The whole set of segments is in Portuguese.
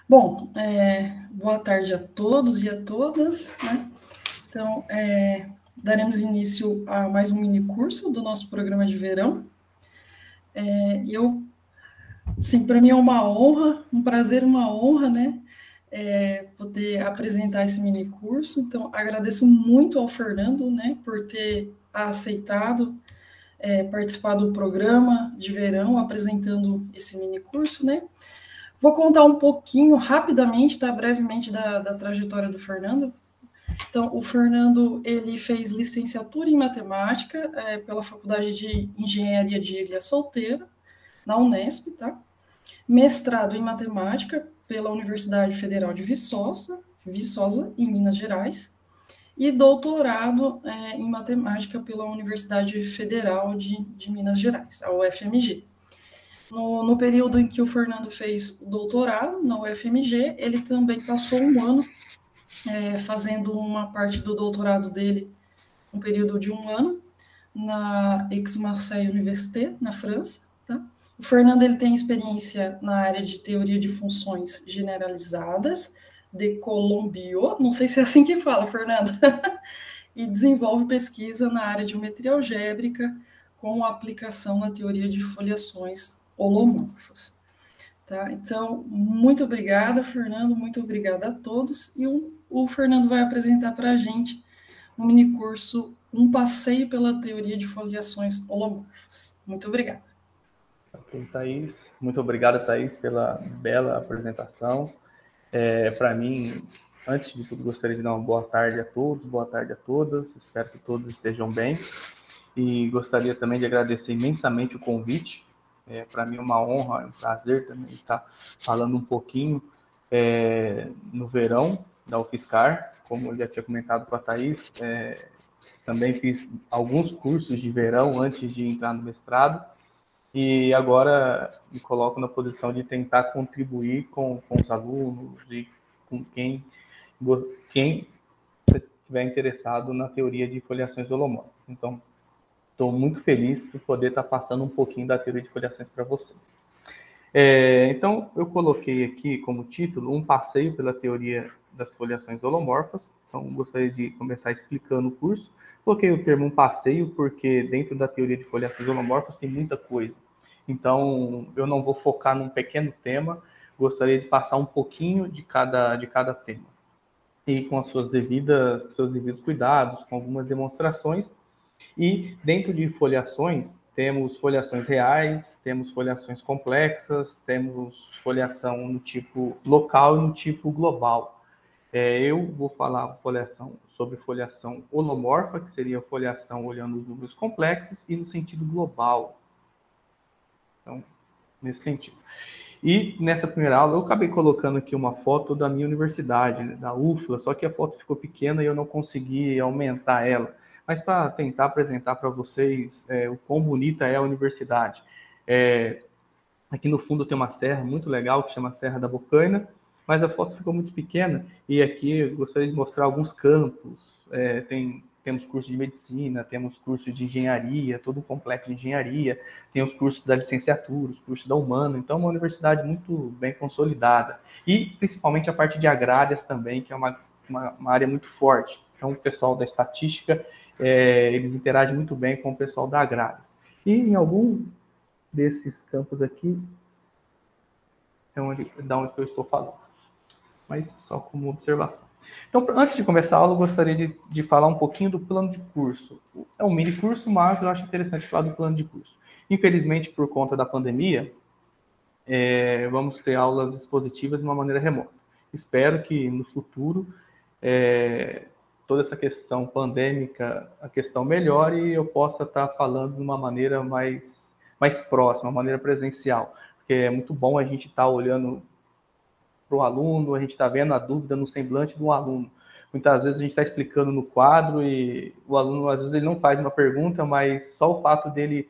Bom, boa tarde a todos e a todas, né? Então, daremos início a mais um mini curso do nosso programa de verão. Sim, para mim é uma honra, um prazer, uma honra, né? Poder apresentar esse mini curso. Então, agradeço muito ao Fernando, né, por ter aceitado participar do programa de verão, apresentando esse mini curso, né? Vou contar um pouquinho, rapidamente, tá, brevemente, da trajetória do Fernando. Então, o Fernando, ele fez licenciatura em matemática pela Faculdade de Engenharia de Ilha Solteira, na Unesp, tá? Mestrado em matemática pela Universidade Federal de Viçosa, em Minas Gerais, e doutorado em matemática pela Universidade Federal de Minas Gerais, a UFMG. No período em que o Fernando fez o doutorado na UFMG, ele também passou um ano fazendo uma parte do doutorado dele, um período de um ano, na Aix-Marseille Université, na França. Tá? O Fernando ele tem experiência na área de teoria de funções generalizadas, de Colombio, não sei se é assim que fala, Fernando, e desenvolve pesquisa na área de geometria algébrica com aplicação na teoria de foliações holomorfas. Tá? Então, muito obrigada, Fernando, muito obrigada a todos. E o Fernando vai apresentar para a gente um mini curso, um passeio pela teoria de foliações holomorfas. Muito obrigada. Ok, Thaís. Muito obrigado, Thaís, pela bela apresentação. Para mim, antes de tudo, gostaria de dar uma boa tarde a todos, boa tarde a todas. Espero que todos estejam bem. E gostaria também de agradecer imensamente o convite. Para mim é uma honra, é um prazer também estar falando um pouquinho no verão da UFSCar. Como eu já tinha comentado com a Thaís, também fiz alguns cursos de verão antes de entrar no mestrado. E agora me coloco na posição de tentar contribuir com os alunos e com quem estiver interessado na teoria de foliações holomórficas. Então, estou muito feliz por poder estar passando um pouquinho da teoria de foliações para vocês. Então, eu coloquei aqui como título um passeio pela teoria das foliações holomorfas. Então, gostaria de começar explicando o curso. Coloquei o termo um passeio porque dentro da teoria de foliações holomorfas tem muita coisa. Então, eu não vou focar num pequeno tema, gostaria de passar um pouquinho de cada tema. E com seus devidos cuidados, com algumas demonstrações. E dentro de foliações, temos foliações reais, temos foliações complexas, temos foliação no tipo local e no tipo global. Eu vou falar sobre foliação holomorfa, que seria a foliação olhando os números complexos, e no sentido global. Então, nesse sentido. E nessa primeira aula eu acabei colocando aqui uma foto da minha universidade, né, da UFLA, só que a foto ficou pequena e eu não consegui aumentar ela. Mas para tentar apresentar para vocês o quão bonita é a universidade. Aqui no fundo tem uma serra muito legal que chama Serra da Bocaina, mas a foto ficou muito pequena e aqui eu gostaria de mostrar alguns campos. Temos curso de medicina, temos curso de engenharia, todo um complexo de engenharia, tem os cursos da licenciatura, os cursos da humana, então é uma universidade muito bem consolidada. E principalmente a parte de agrárias também, que é uma área muito forte. Então o pessoal da estatística, eles interagem muito bem com o pessoal da agrária. E em algum desses campos aqui é da onde eu estou falando, mas só como observação. Então, antes de começar a aula, eu gostaria de falar um pouquinho do plano de curso. É um mini curso, mas eu acho interessante falar do plano de curso. Infelizmente, por conta da pandemia, vamos ter aulas expositivas de uma maneira remota. Espero que no futuro toda essa questão pandêmica, a questão melhore e eu possa estar falando de uma maneira mais próxima, uma maneira presencial. Porque é muito bom a gente estar olhando para o aluno, a gente está vendo a dúvida no semblante do aluno. Muitas vezes a gente está explicando no quadro e o aluno, às vezes, ele não faz uma pergunta, mas só o fato dele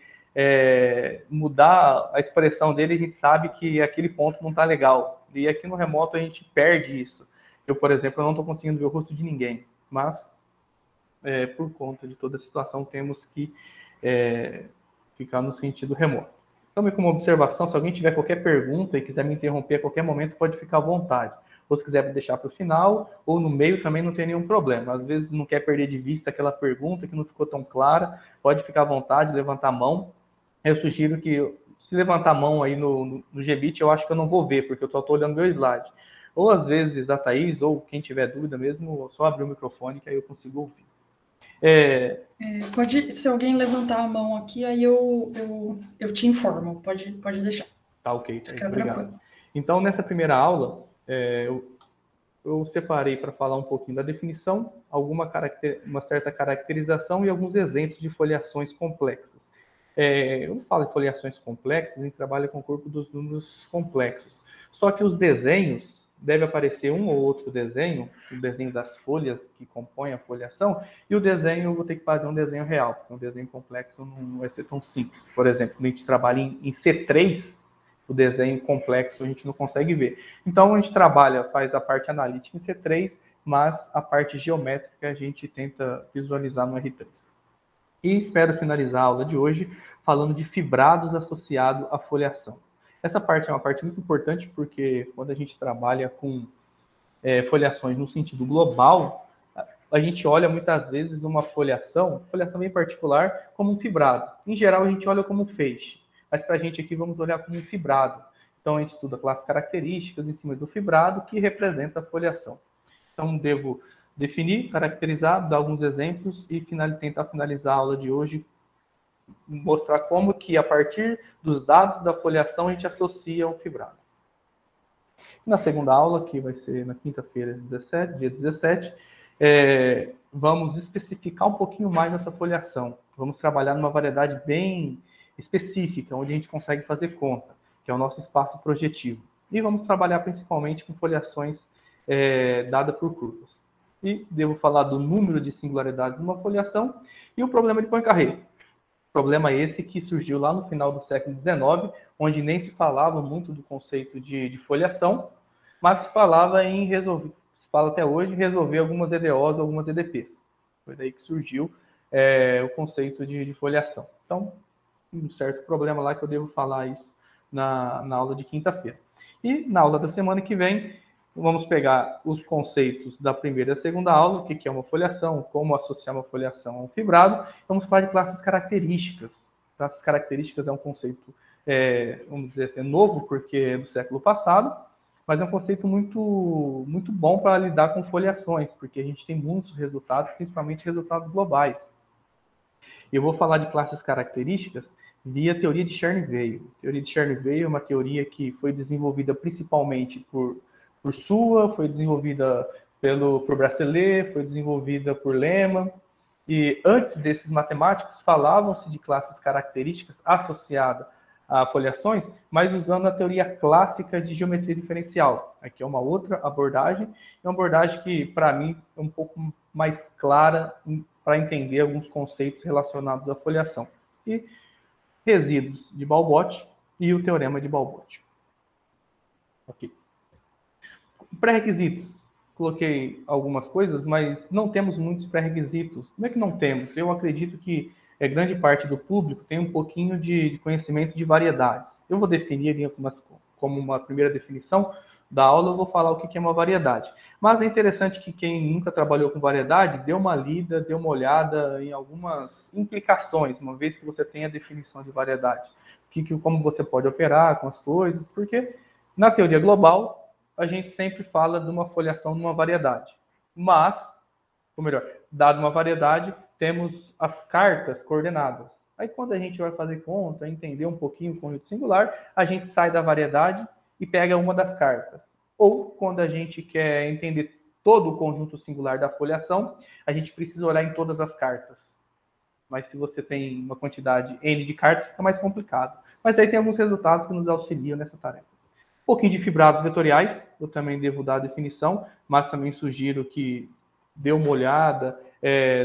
mudar a expressão dele, a gente sabe que aquele ponto não está legal. E aqui no remoto a gente perde isso. Eu, por exemplo, não estou conseguindo ver o rosto de ninguém, mas por conta de toda a situação temos que ficar no sentido remoto. Tome como observação, se alguém tiver qualquer pergunta e quiser me interromper a qualquer momento, pode ficar à vontade. Ou se quiser deixar para o final, ou no meio também não tem nenhum problema. Às vezes não quer perder de vista aquela pergunta que não ficou tão clara, pode ficar à vontade, levantar a mão. Eu sugiro que, se levantar a mão aí no GBit, eu acho que eu não vou ver, porque eu só estou olhando meu slide. Ou às vezes a Thaís, ou quem tiver dúvida mesmo, só abrir o microfone que aí eu consigo ouvir. Pode, se alguém levantar a mão aqui, aí eu te informo. Pode deixar. Tá ok, Fica obrigado. tranquilo. Então, nessa primeira aula, eu separei para falar um pouquinho da definição, uma certa caracterização e alguns exemplos de foliações complexas. Eu não falo de foliações complexas, a gente trabalha com o corpo dos números complexos. Só que os desenhos, deve aparecer um ou outro desenho, o desenho das folhas que compõem a foliação, e o desenho, eu vou ter que fazer um desenho real, porque um desenho complexo não vai ser tão simples. Por exemplo, quando a gente trabalha em C3, o desenho complexo a gente não consegue ver. Então, a gente faz a parte analítica em C3, mas a parte geométrica a gente tenta visualizar no R3. E espero finalizar a aula de hoje falando de fibrados associados à foliação. Essa parte é uma parte muito importante porque quando a gente trabalha com foliações no sentido global, a gente olha muitas vezes uma foliação bem particular, como um fibrado. Em geral, a gente olha como um feixe, mas para a gente aqui vamos olhar como um fibrado. Então, a gente estuda classes características em cima do fibrado que representa a foliação. Então, devo definir, caracterizar, dar alguns exemplos e tentar finalizar a aula de hoje, mostrar como que, a partir dos dados da foliação, a gente associa um fibrado. Na segunda aula, que vai ser na quinta-feira, dia 17, vamos especificar um pouquinho mais essa foliação. Vamos trabalhar numa variedade bem específica, onde a gente consegue fazer conta, que é o nosso espaço projetivo. E vamos trabalhar principalmente com foliações dadas por curvas. E devo falar do número de singularidades de uma foliação e o problema de Poincaré. Problema esse que surgiu lá no final do século XIX, onde nem se falava muito do conceito de foliação, mas se falava em resolver, se fala até hoje, resolver algumas EDOs, algumas EDPs. Foi daí que surgiu o conceito de foliação. Então, um certo problema lá que eu devo falar isso na aula de quinta-feira. E na aula da semana que vem, vamos pegar os conceitos da primeira e da segunda aula, o que é uma foliação, como associar uma foliação a um fibrado. Vamos falar de classes características. Classes características é um conceito, vamos dizer assim, novo, porque é do século passado, mas é um conceito muito, muito bom para lidar com foliações, porque a gente tem muitos resultados, principalmente resultados globais. Eu vou falar de classes características via teoria de Chern-Weil. A teoria de Chern-Weil é uma teoria que foi desenvolvida principalmente por Sua, foi desenvolvida por Bracelier, foi desenvolvida por Lehmann. E antes desses matemáticos, falavam-se de classes características associadas a foliações, mas usando a teoria clássica de geometria diferencial. Aqui é uma outra abordagem, é uma abordagem que, para mim, é um pouco mais clara para entender alguns conceitos relacionados à foliação. E resíduos de Balbot e o teorema de Balbot. Ok. Pré-requisitos. Coloquei algumas coisas, mas não temos muitos pré-requisitos. Como é que não temos? Eu acredito que grande parte do público tem um pouquinho de conhecimento de variedades. Eu vou definir como uma primeira definição da aula, eu vou falar o que é uma variedade. Mas é interessante que quem nunca trabalhou com variedade, dê uma lida, dê uma olhada em algumas implicações, uma vez que você tem a definição de variedade. Como você pode operar com as coisas, porque na teoria global, a gente sempre fala de uma foliação numa variedade. Mas, ou melhor, dado uma variedade, temos as cartas coordenadas. Aí, quando a gente vai fazer conta, entender um pouquinho o conjunto singular, a gente sai da variedade e pega uma das cartas. Ou, quando a gente quer entender todo o conjunto singular da foliação, a gente precisa olhar em todas as cartas. Mas se você tem uma quantidade N de cartas, fica mais complicado. Mas aí tem alguns resultados que nos auxiliam nessa tarefa. Um pouquinho de fibrados vetoriais, eu também devo dar a definição, mas também sugiro que dê uma olhada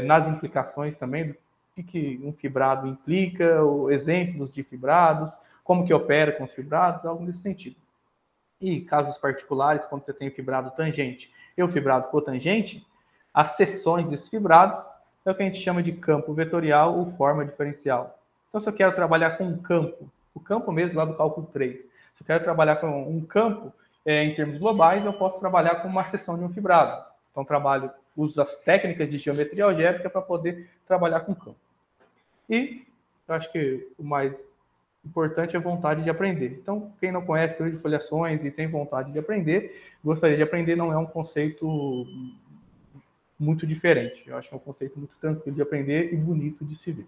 nas implicações também, do que um fibrado implica, exemplos de fibrados, como que opera com os fibrados, algo nesse sentido. E casos particulares, quando você tem o fibrado tangente e o fibrado cotangente, as seções desses fibrados é o que a gente chama de campo vetorial ou forma diferencial. Então, se eu quero trabalhar com um campo, o campo mesmo lá do cálculo 3. Se eu quero trabalhar com um campo em termos globais, eu posso trabalhar com uma seção de um fibrado. Então, uso as técnicas de geometria algébrica para poder trabalhar com campo. E eu acho que o mais importante é a vontade de aprender. Então, quem não conhece teoria de foliações e tem vontade de aprender, gostaria de aprender, não é um conceito muito diferente. Eu acho que é um conceito muito tranquilo de aprender e bonito de se ver.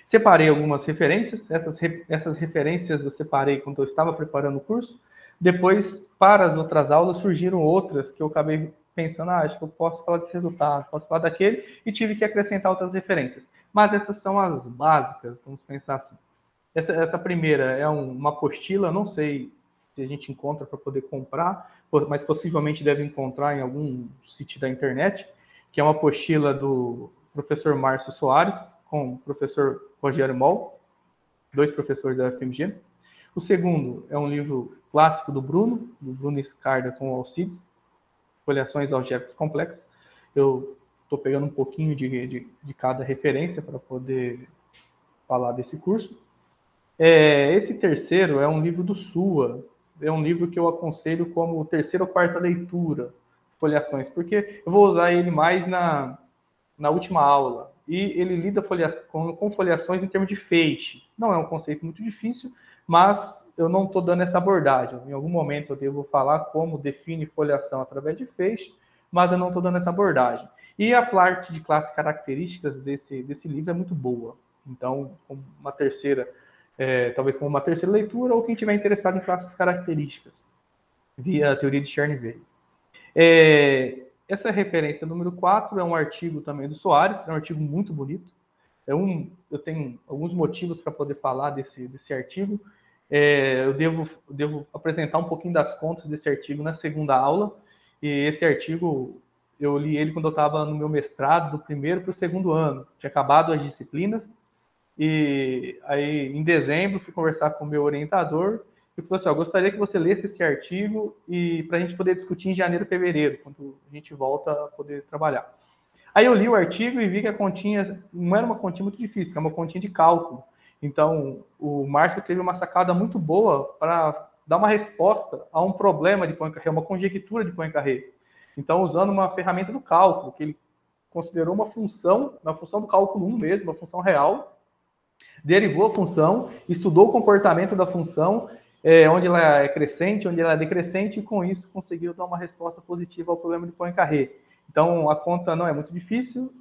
Separei algumas referências. Essas referências eu separei quando eu estava preparando o curso. Depois, para as outras aulas, surgiram outras que eu acabei pensando, acho que eu posso falar desse resultado, posso falar daquele, e tive que acrescentar outras referências. Mas essas são as básicas, vamos pensar assim. Essa primeira é uma apostila, não sei se a gente encontra para poder comprar, mas possivelmente deve encontrar em algum sítio da internet, que é uma apostila do professor Márcio Soares, com o professor Rogério Moll, 2 professores da UFMG. O segundo é um livro clássico do Bruno Escarda com Alcides, Foliações Algébricas Complexas. Eu estou pegando um pouquinho de cada referência para poder falar desse curso. Esse terceiro é um livro do SUA, é um livro que eu aconselho como terceira ou quarta leitura, Foliações, porque eu vou usar ele mais na última aula. E ele lida com foliações em termos de feixe. Não é um conceito muito difícil, mas eu não estou dando essa abordagem. Em algum momento eu devo falar como define foliação através de feixe, mas eu não estou dando essa abordagem. E a parte de classes características desse livro é muito boa. Então, talvez como uma terceira leitura, ou quem estiver interessado em classes características, via a teoria de Chern-Weil. Essa referência número 4 é um artigo também do Soares, é um artigo muito bonito. Eu tenho alguns motivos para poder falar desse artigo. Eu devo apresentar um pouquinho das contas desse artigo na segunda aula. E esse artigo, eu li ele quando eu estava no meu mestrado, do primeiro para o segundo ano. Tinha acabado as disciplinas. E aí, em dezembro, fui conversar com o meu orientador e falou assim, gostaria que você lesse esse artigo e para a gente poder discutir em janeiro, fevereiro, quando a gente volta a poder trabalhar. Aí eu li o artigo e vi que a continha não era uma continha muito difícil, era uma continha de cálculo. Então, o Márcio teve uma sacada muito boa para dar uma resposta a um problema de Poincaré, uma conjectura de Poincaré. Então, usando uma ferramenta do cálculo, que ele considerou uma função do cálculo 1 mesmo, uma função real, derivou a função, estudou o comportamento da função, onde ela é crescente, onde ela é decrescente, e com isso conseguiu dar uma resposta positiva ao problema de Poincaré. Então, a conta não é muito difícil,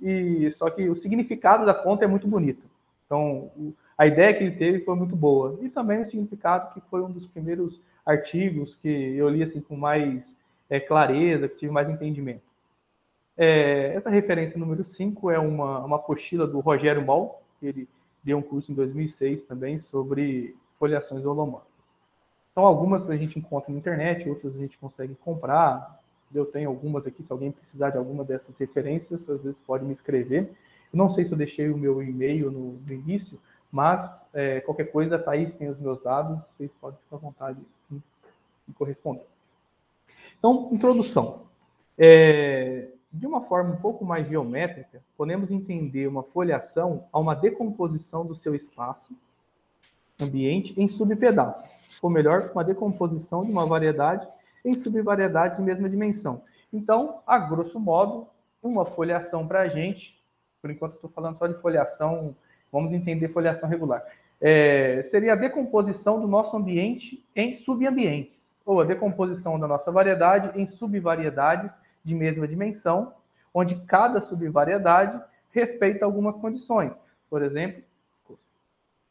só que o significado da conta é muito bonito. Então, a ideia que ele teve foi muito boa. E também o significado, que foi um dos primeiros artigos que eu li assim, com mais clareza, que tive mais entendimento. Essa referência número 5 é uma apostila do Rogério Moll, que ele deu um curso em 2006 também sobre foliações holomórficas. Então, algumas a gente encontra na internet, outras a gente consegue comprar. Eu tenho algumas aqui, se alguém precisar de alguma dessas referências, às vezes pode me escrever. Eu não sei se eu deixei o meu e-mail no início, mas qualquer coisa, a Thaís tem os meus dados, vocês podem ficar à vontade em corresponder. Então, introdução. De uma forma um pouco mais geométrica, podemos entender uma foliação a uma decomposição do seu espaço ambiente em subpedaços, ou melhor, uma decomposição de uma variedade em subvariedades de mesma dimensão. Então, a grosso modo, uma foliação para a gente, por enquanto estou falando só de foliação, vamos entender foliação regular, seria a decomposição do nosso ambiente em subambientes, ou a decomposição da nossa variedade em subvariedades de mesma dimensão, onde cada subvariedade respeita algumas condições. Por exemplo,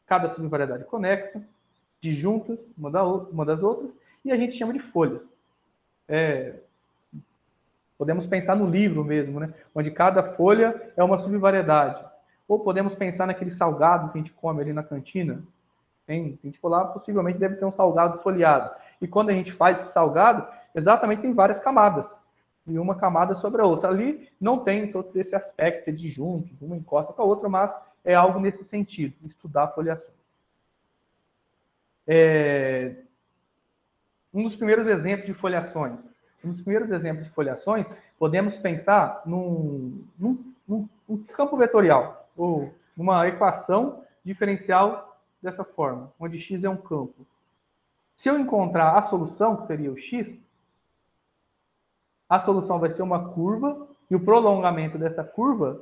cada subvariedade conexa, disjuntas uma das outras, e a gente chama de folhas. Podemos pensar no livro mesmo, né? Onde cada folha é uma subvariedade. Ou podemos pensar naquele salgado que a gente come ali na cantina. Se a gente for lá, possivelmente deve ter um salgado folheado. E quando a gente faz esse salgado, exatamente tem várias camadas. E uma camada sobre a outra. Ali não tem todo esse aspecto de junto, uma encosta com a outra, mas é algo nesse sentido, estudar foliações. Um dos primeiros exemplos de foliações. Podemos pensar num campo vetorial, ou numa equação diferencial dessa forma, onde x é um campo. Se eu encontrar a solução, que seria o x, a solução vai ser uma curva, e o prolongamento dessa curva,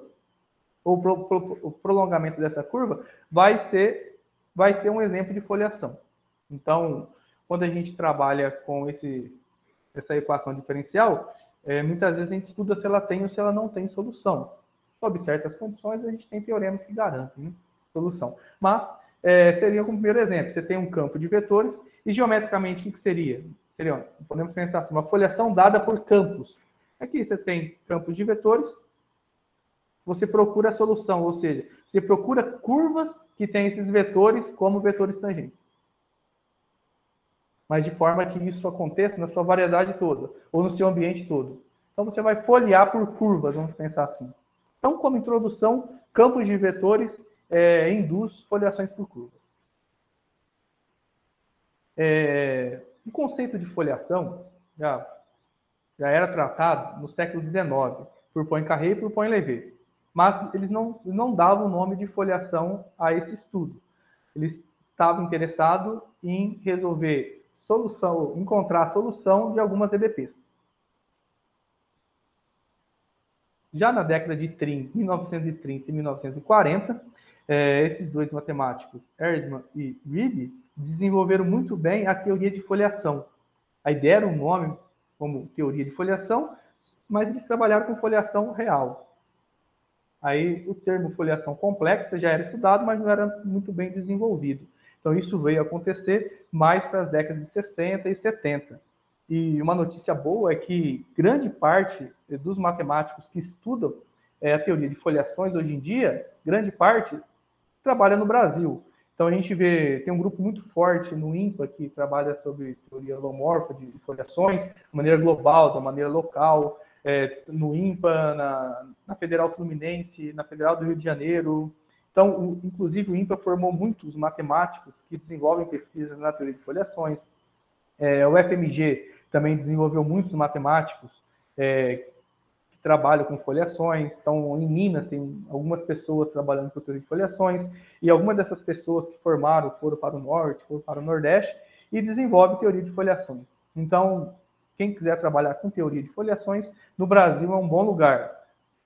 o prolongamento dessa curva, vai ser um exemplo de foliação. Então, quando a gente trabalha com essa equação diferencial, muitas vezes a gente estuda se ela tem ou se ela não tem solução. Sob certas condições, a gente tem teoremas que garantem, né, solução. Mas, seria como primeiro exemplo, você tem um campo de vetores, e geometricamente, o que seria? Podemos pensar assim, uma foliação dada por campos. Aqui você tem campos de vetores, você procura a solução, ou seja, você procura curvas que têm esses vetores como vetores tangentes. Mas de forma que isso aconteça na sua variedade toda, ou no seu ambiente todo. Então você vai folhear por curvas, vamos pensar assim. Então, como introdução, campos de vetores induz foliações por curvas. O conceito de foliação já era tratado no século XIX, por Poincaré e por Poinlevé. Mas eles não davam o nome de foliação a esse estudo. Eles estavam interessados em encontrar a solução de algumas EDPs. Já na década de 1930 e 1940, esses dois matemáticos, Erdmann e Reed, desenvolveram muito bem a teoria de foliação. A ideia era um nome como teoria de foliação, mas eles trabalharam com foliação real. Aí o termo foliação complexa já era estudado, mas não era muito bem desenvolvido. Então isso veio acontecer mais para as décadas de 60 e 70. E uma notícia boa é que grande parte dos matemáticos que estudam a teoria de foliações hoje em dia, grande parte trabalha no Brasil. Então a gente tem um grupo muito forte no INPA que trabalha sobre teoria holomorfa de foliações, de maneira global, de maneira local, no INPA, na Federal Fluminense, na Federal do Rio de Janeiro. Então, inclusive, o INPA formou muitos matemáticos que desenvolvem pesquisas na teoria de foliações. O FMG também desenvolveu muitos matemáticos que trabalham com foliações. Então, em Minas, tem algumas pessoas trabalhando com teoria de foliações, e algumas dessas pessoas que formaram foram para o Norte, foram para o Nordeste, e desenvolvem teoria de foliações. Então, quem quiser trabalhar com teoria de foliações, no Brasil é um bom lugar.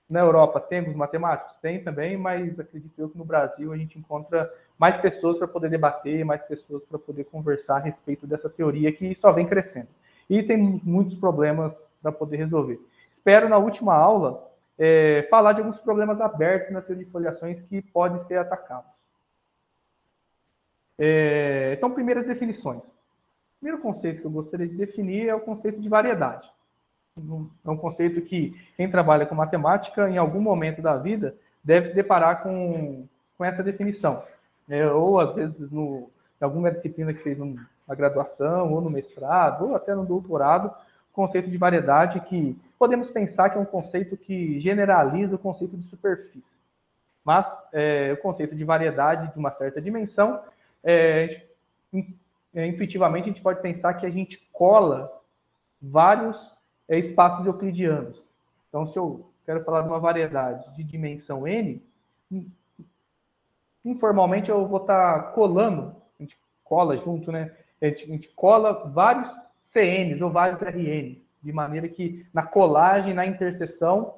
Na Europa temos matemáticos? Tem também, mas acredito eu que no Brasil a gente encontra mais pessoas para poder debater, mais pessoas para poder conversar a respeito dessa teoria que só vem crescendo. E tem muitos problemas para poder resolver. Espero, na última aula, falar de alguns problemas abertos na teoria de foliações que podem ser atacados. Então, primeiras definições. O primeiro conceito que eu gostaria de definir é o conceito de variedade. É um conceito que quem trabalha com matemática, em algum momento da vida, deve se deparar com essa definição. Ou, às vezes, em alguma disciplina que fez na graduação, ou no mestrado, ou até no doutorado, o conceito de variedade, que podemos pensar que é um conceito que generaliza o conceito de superfície. Mas o conceito de variedade de uma certa dimensão, intuitivamente a gente pode pensar que a gente cola vários espaços euclidianos. Então, se eu quero falar de uma variedade de dimensão n, informalmente eu vou estar colando, a gente cola junto, né? A gente cola vários CNs ou vários RNs, de maneira que na colagem, na interseção,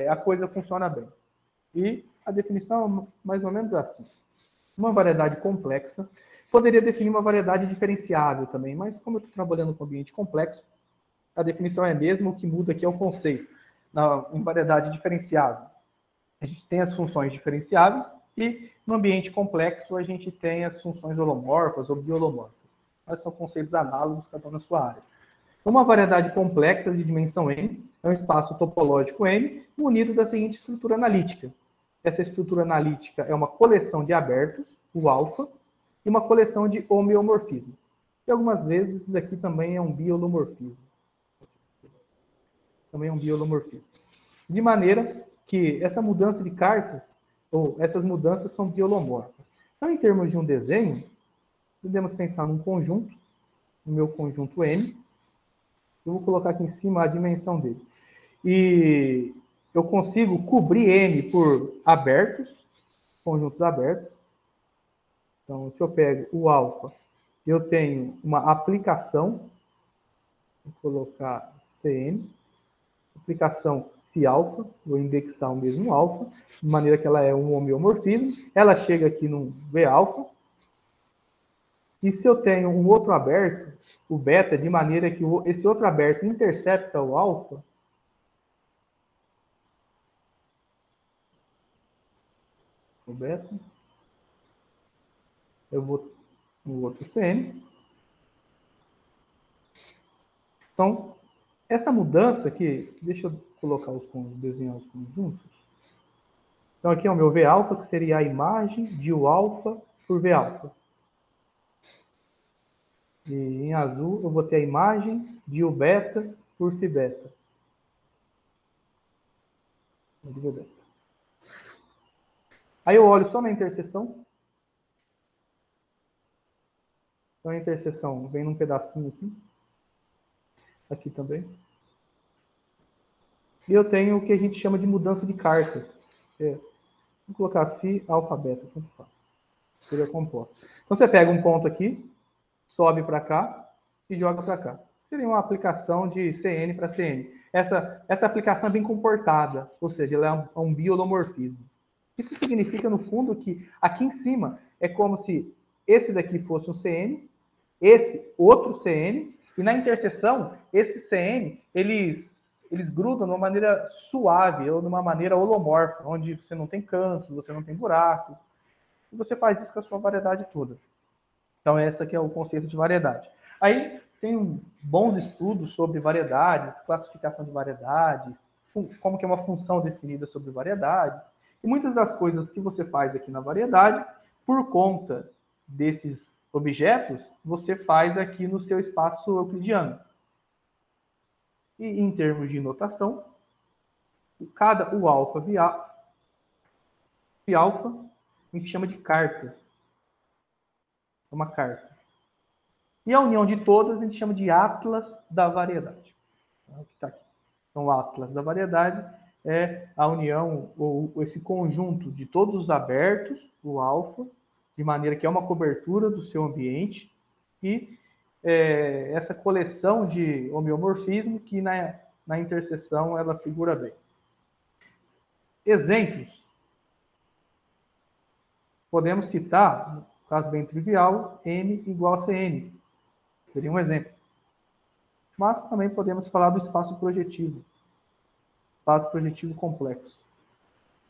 a coisa funciona bem. E a definição é mais ou menos assim. Uma variedade complexa. Poderia definir uma variedade diferenciável também, mas como eu estou trabalhando com ambiente complexo, a definição é a mesma, o que muda aqui é o conceito. Em variedade diferenciável, a gente tem as funções diferenciáveis, e no ambiente complexo a gente tem as funções holomorfas ou biolomorfas. Mas são conceitos análogos, cada um na sua área. Uma variedade complexa de dimensão n é um espaço topológico n munido da seguinte estrutura analítica. Essa estrutura analítica é uma coleção de abertos, o alfa, e uma coleção de homeomorfismo. E algumas vezes isso aqui também é um biolomorfismo. Também é um biolomorfismo. De maneira que essa mudança de cartas, ou essas mudanças são biolomorfas. Então, em termos de um desenho, podemos pensar num conjunto, no meu conjunto M. Eu vou colocar aqui em cima a dimensão dele. E eu consigo cobrir N por abertos, conjuntos abertos. Então, se eu pego o alfa, eu tenho uma aplicação, vou colocar CN, aplicação Phi-alfa, vou indexar o mesmo alfa, de maneira que ela é um homeomorfismo, ela chega aqui no V-alfa, e se eu tenho um outro aberto, o beta, de maneira que esse outro aberto intercepta o alfa, o beta, eu vou no outro CN. Então, essa mudança aqui, deixa eu colocar os conjuntos, desenhar os conjuntos. Então, aqui é o meu V-alfa, que seria a imagem de U-alfa por V-alfa. E em azul, eu vou ter a imagem de U-beta por Phi-beta. Aí eu olho só na interseção. Então, a interseção vem num pedacinho aqui. Aqui também. E eu tenho o que a gente chama de mudança de cartas. Vou colocar Phi, alfa, beta, tanto faz. Seria composto. Então, você pega um ponto aqui, sobe para cá e joga para cá. Seria uma aplicação de CN para CN. Essa aplicação é bem comportada, ou seja, ela é um biolomorfismo. Isso significa, no fundo, que aqui em cima é como se esse daqui fosse um CN, esse outro CN, e na interseção, esse CN, eles grudam de uma maneira suave, ou de uma maneira holomorfa, onde você não tem cantos, você não tem buracos, e você faz isso com a sua variedade toda. Então, esse aqui é o conceito de variedade. Aí, tem bons estudos sobre variedades, classificação de variedades, como que é uma função definida sobre variedades, e muitas das coisas que você faz aqui na variedade, por conta desses objetos, você faz aqui no seu espaço euclidiano. E em termos de notação, o alfa e alfa, a gente chama de carta. É uma carta. E a união de todas a gente chama de atlas da variedade. Então, o atlas da variedade é a união, ou esse conjunto de todos os abertos, o alfa, de maneira que é uma cobertura do seu ambiente, e essa coleção de homeomorfismo que na interseção ela figura bem. Exemplos. Podemos citar, no caso bem trivial, M igual a CN. Seria um exemplo. Mas também podemos falar do espaço projetivo. Espaço projetivo complexo.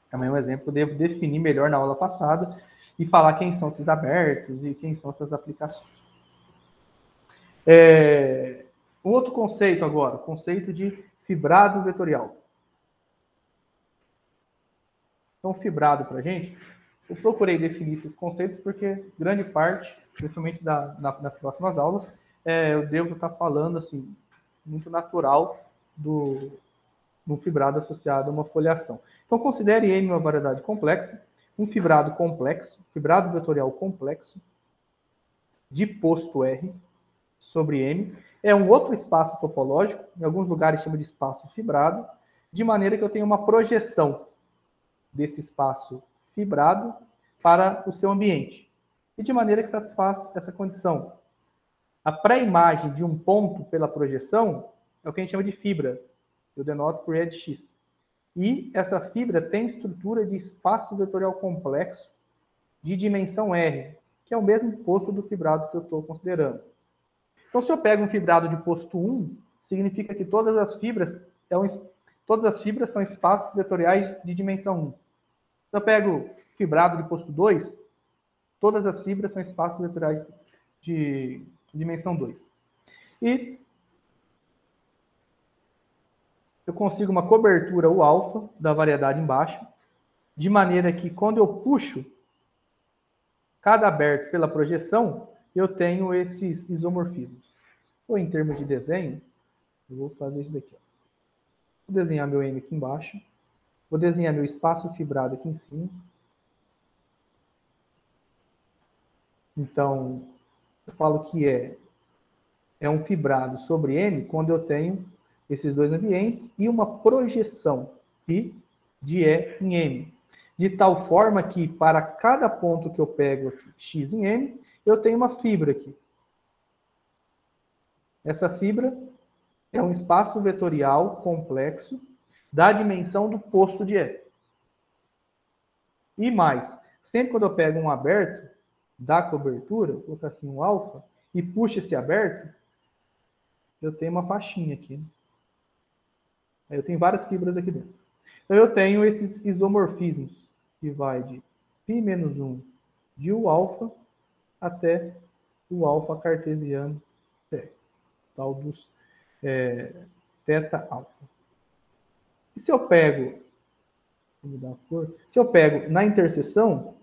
Também é um exemplo que eu devo definir melhor na aula passada e falar quem são esses abertos e quem são essas aplicações. Um outro conceito agora, o conceito de fibrado vetorial. Então, fibrado para a gente, eu procurei definir esses conceitos porque grande parte, principalmente nas próximas aulas, eu devo estar falando assim, muito natural do fibrado associado a uma foliação. Então, considere M uma variedade complexa, um fibrado complexo, fibrado vetorial complexo, de posto R sobre M, é um outro espaço topológico, em alguns lugares chama de espaço fibrado, de maneira que eu tenho uma projeção desse espaço fibrado para o seu ambiente, e de maneira que satisfaz essa condição. A pré-imagem de um ponto pela projeção é o que a gente chama de fibra, eu denoto por E de X. E essa fibra tem estrutura de espaço vetorial complexo de dimensão R, que é o mesmo posto do fibrado que eu estou considerando. Então, se eu pego um fibrado de posto 1, significa que todas as fibras são espaços vetoriais de dimensão 1. Se eu pego fibrado de posto 2, todas as fibras são espaços vetoriais de dimensão 2. E eu consigo uma cobertura U alfa da variedade embaixo, de maneira que quando eu puxo cada aberto pela projeção, eu tenho esses isomorfismos. Ou em termos de desenho, eu vou fazer isso daqui. Vou desenhar meu M aqui embaixo. Vou desenhar meu espaço fibrado aqui em cima. Então, eu falo que é um fibrado sobre M quando eu tenho esses dois ambientes e uma projeção π de E em M. de tal forma que para cada ponto que eu pego aqui, x em n, eu tenho uma fibra aqui. Essa fibra é um espaço vetorial complexo da dimensão do posto de E. E mais, sempre quando eu pego um aberto da cobertura, vou colocar assim um alfa, e puxo esse aberto, eu tenho uma faixinha aqui. Né? Aí eu tenho várias fibras aqui dentro. Então eu tenho esses isomorfismos, que vai de π-1 de U alfa até o alfa cartesiano, tal dos θ alfa. E se eu pego, vou mudar a cor, se eu pego na interseção,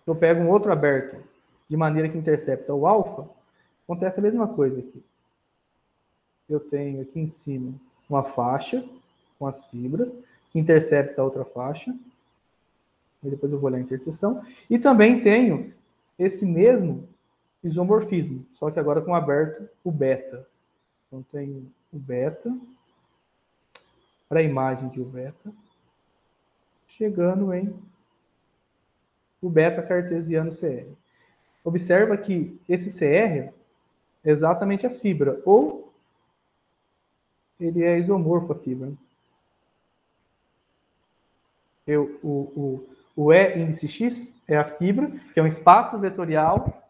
eu pego um outro aberto de maneira que intercepta o alfa, acontece a mesma coisa aqui. Eu tenho aqui em cima uma faixa com as fibras, que intercepta a outra faixa. E depois eu vou olhar a interseção. E também tenho esse mesmo isomorfismo, só que agora com aberto o beta. Então tenho o beta, para a imagem de o beta, chegando em o beta cartesiano CR. Observa que esse CR é exatamente a fibra, ou ele é isomorfo à fibra. O E índice X é a fibra, que é um espaço vetorial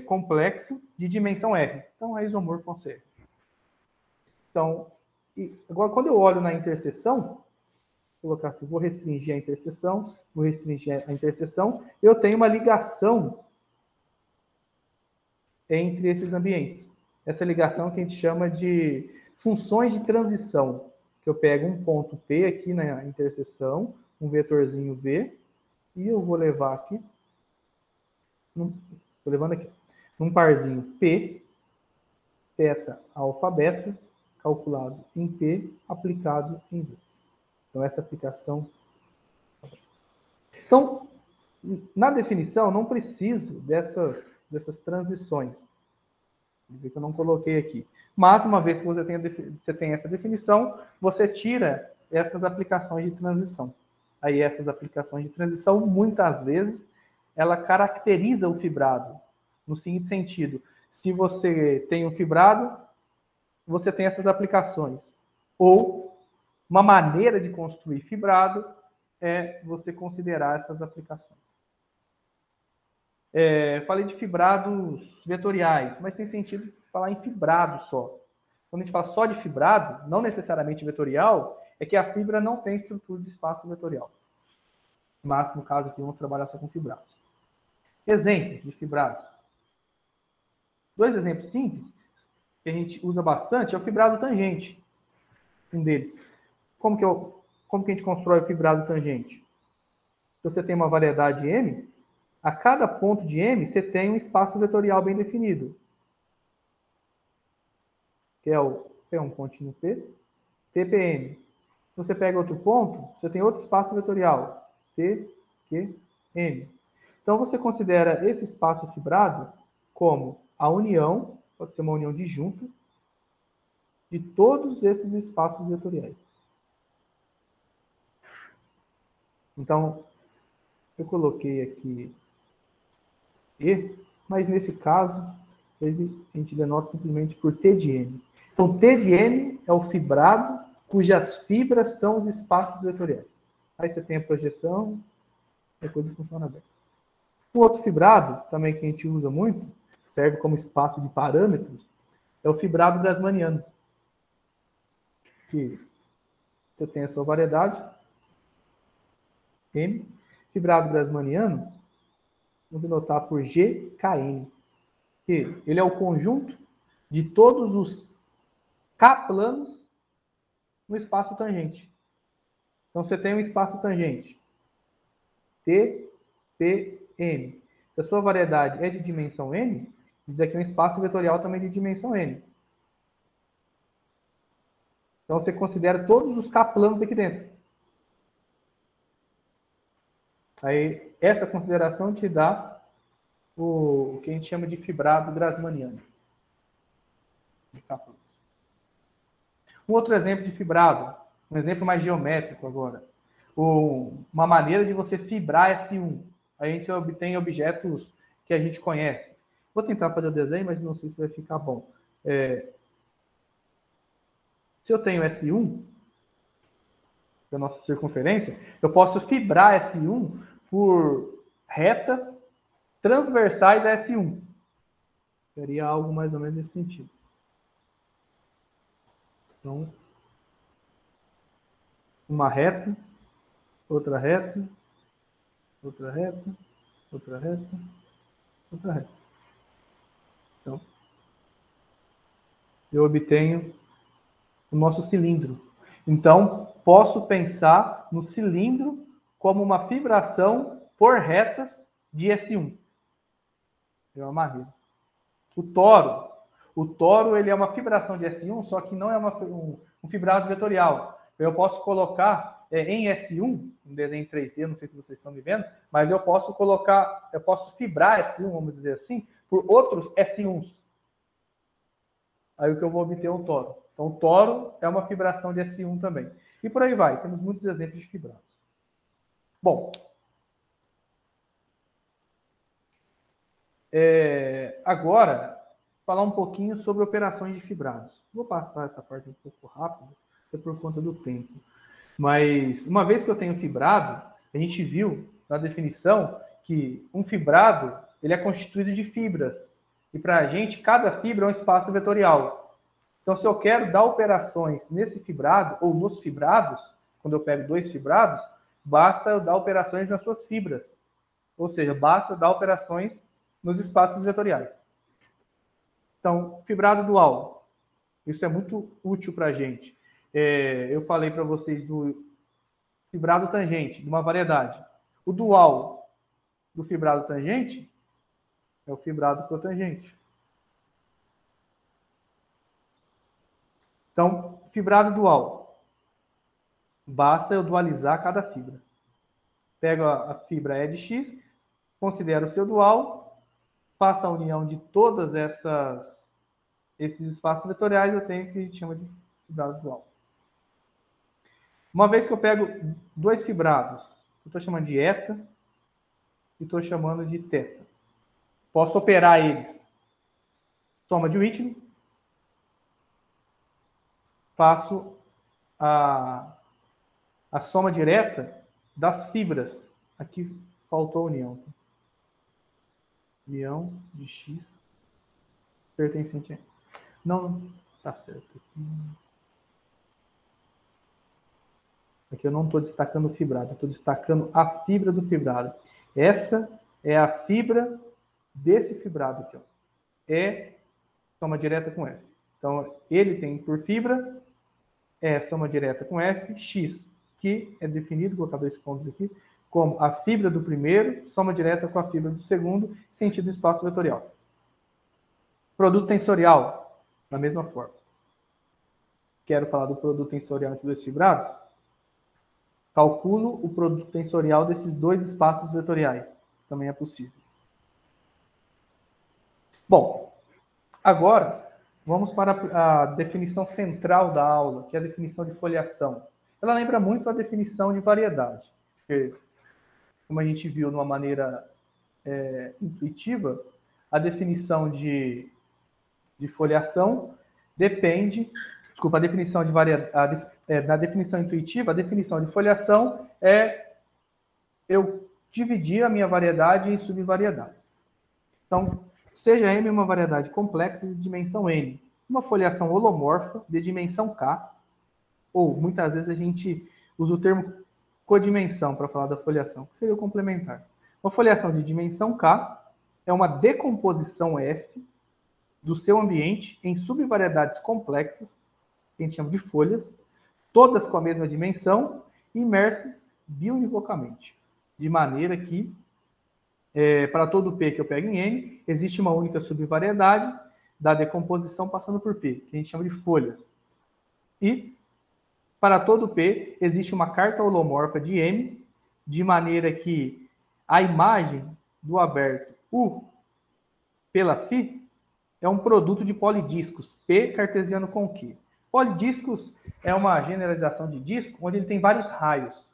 complexo de dimensão R. Então, é isomorfo com CR. Então, agora, quando eu olho na interseção, vou colocar assim, vou restringir a interseção, eu tenho uma ligação entre esses ambientes. Essa ligação que a gente chama de funções de transição, que eu pego um ponto P aqui na interseção, um vetorzinho V, e eu vou levar aqui, estou levando aqui, num parzinho P, θ alfa beta, calculado em P, aplicado em V. Então, essa aplicação. Então, na definição, não preciso dessas transições. Que eu não coloquei aqui. Mas, uma vez que você tem essa definição, você tira essas aplicações de transição. Aí, essas aplicações de transição, muitas vezes, ela caracteriza o fibrado. No seguinte sentido, se você tem um fibrado, você tem essas aplicações. Ou, uma maneira de construir fibrado é você considerar essas aplicações. Falei de fibrados vetoriais, mas tem sentido falar em fibrado só. Quando a gente fala só de fibrado, não necessariamente vetorial, é que a fibra não tem estrutura de espaço vetorial. Mas, no caso aqui, vamos trabalhar só com fibrados. Exemplos de fibrados. Dois exemplos simples, que a gente usa bastante, é o fibrado tangente. Um deles. Como que a gente constrói o fibrado tangente? Se você tem uma variedade M, a cada ponto de M, você tem um espaço vetorial bem definido. Que é um pontinho P, TPM. Se você pega outro ponto, você tem outro espaço vetorial, T, Q, M. Então, você considera esse espaço fibrado como a união, pode ser uma união disjunta, de todos esses espaços vetoriais. Então, eu coloquei aqui E, mas nesse caso, a gente denota simplesmente por T de M. Então, T de M é o fibrado cujas fibras são os espaços vetoriais. Aí você tem a projeção, a coisa funciona bem. Um outro fibrado, também que a gente usa muito, serve como espaço de parâmetros, é o fibrado grassmanniano. Que você tem a sua variedade, M, fibrado grassmanniano, vou denotar por GKN, que ele é o conjunto de todos os K-planos no espaço tangente. Então, você tem um espaço tangente, T, P, N. Se a sua variedade é de dimensão N, isso aqui é um espaço vetorial também de dimensão N. Então, você considera todos os K-planos aqui dentro. Aí, essa consideração te dá o que a gente chama de fibrado grassmanniano. Um outro exemplo de fibrado Um exemplo mais geométrico agora. Uma maneira de você fibrar S1. A gente obtém objetos que a gente conhece. Vou tentar fazer o desenho, mas não sei se vai ficar bom. Se eu tenho S1, da nossa circunferência, eu posso fibrar S1 por retas transversais a S1. Seria algo mais ou menos nesse sentido. Então, uma reta, outra reta, outra reta, outra reta, outra reta. Então, eu obtenho o nosso cilindro. Então, posso pensar no cilindro como uma fibração por retas de S1. É uma maneira. O toro ele é uma fibração de S1, só que não é um fibrado vetorial. Eu posso colocar em S1, um desenho 3D, não sei se vocês estão me vendo, mas eu posso fibrar S1, vamos dizer assim, por outros S1s. Aí o que eu vou obter é um toro. Então, o toro é uma fibração de S1 também. E por aí vai, temos muitos exemplos de fibrados. Bom, agora, falar um pouquinho sobre operações de fibrados. Vou passar essa parte um pouco rápido, até por conta do tempo. Mas, uma vez que eu tenho fibrado, a gente viu na definição que um fibrado ele é constituído de fibras. E para a gente, cada fibra é um espaço vetorial. Então, se eu quero dar operações nesse fibrado, ou nos fibrados, quando eu pego dois fibrados, basta eu dar operações nas suas fibras. Ou seja, basta dar operações nos espaços vetoriais. Então, fibrado dual. Isso é muito útil para a gente. Eu falei para vocês do fibrado tangente, de uma variedade. O dual do fibrado tangente é o fibrado cotangente. Então, fibrado dual. Basta eu dualizar cada fibra. Pego a fibra E de X, considero o seu dual, faço a união de todas esses espaços vetoriais, eu tenho o que a gente chama de fibrado dual. Uma vez que eu pego dois fibrados, eu estou chamando de eta e estou chamando de teta. Posso operar eles. Soma de Whitney. Faço a soma direta das fibras. Aqui faltou a união. União de X pertencente a... Não, tá certo. Aqui eu não estou destacando o fibrado, eu estou destacando a fibra do fibrado. Essa é a fibra desse fibrado aqui, ó. É soma direta com F. Então, ele tem por fibra, soma direta com F, X, que é definido, vou botar dois pontos aqui, como a fibra do primeiro, soma direta com a fibra do segundo, sentido espaço vetorial. Produto tensorial, da mesma forma. Quero falar do produto tensorial entre dois fibrados? Calculo o produto tensorial desses dois espaços vetoriais. Também é possível. Bom, agora vamos para a definição central da aula, que é a definição de foliação. Ela lembra muito a definição de variedade. Porque, como a gente viu de uma maneira intuitiva, a definição de foliação depende... Desculpa, a definição de variedade... na definição intuitiva, a definição de foliação é eu dividir a minha variedade em subvariedades. Então, seja M uma variedade complexa de dimensão N, uma foliação holomorfa de dimensão K, ou muitas vezes a gente usa o termo codimensão para falar da foliação, que seria o complementar. Uma foliação de dimensão K é uma decomposição F do seu ambiente em subvariedades complexas, que a gente chama de folhas, todas com a mesma dimensão, imersas biunivocamente. De maneira que, para todo P que eu pego em N, existe uma única subvariedade da decomposição passando por P, que a gente chama de folhas. E, para todo P, existe uma carta holomorfa de M, de maneira que a imagem do aberto U pela φ é um produto de polidiscos, P cartesiano com Q. Polidiscos é uma generalização de disco onde ele tem vários raios.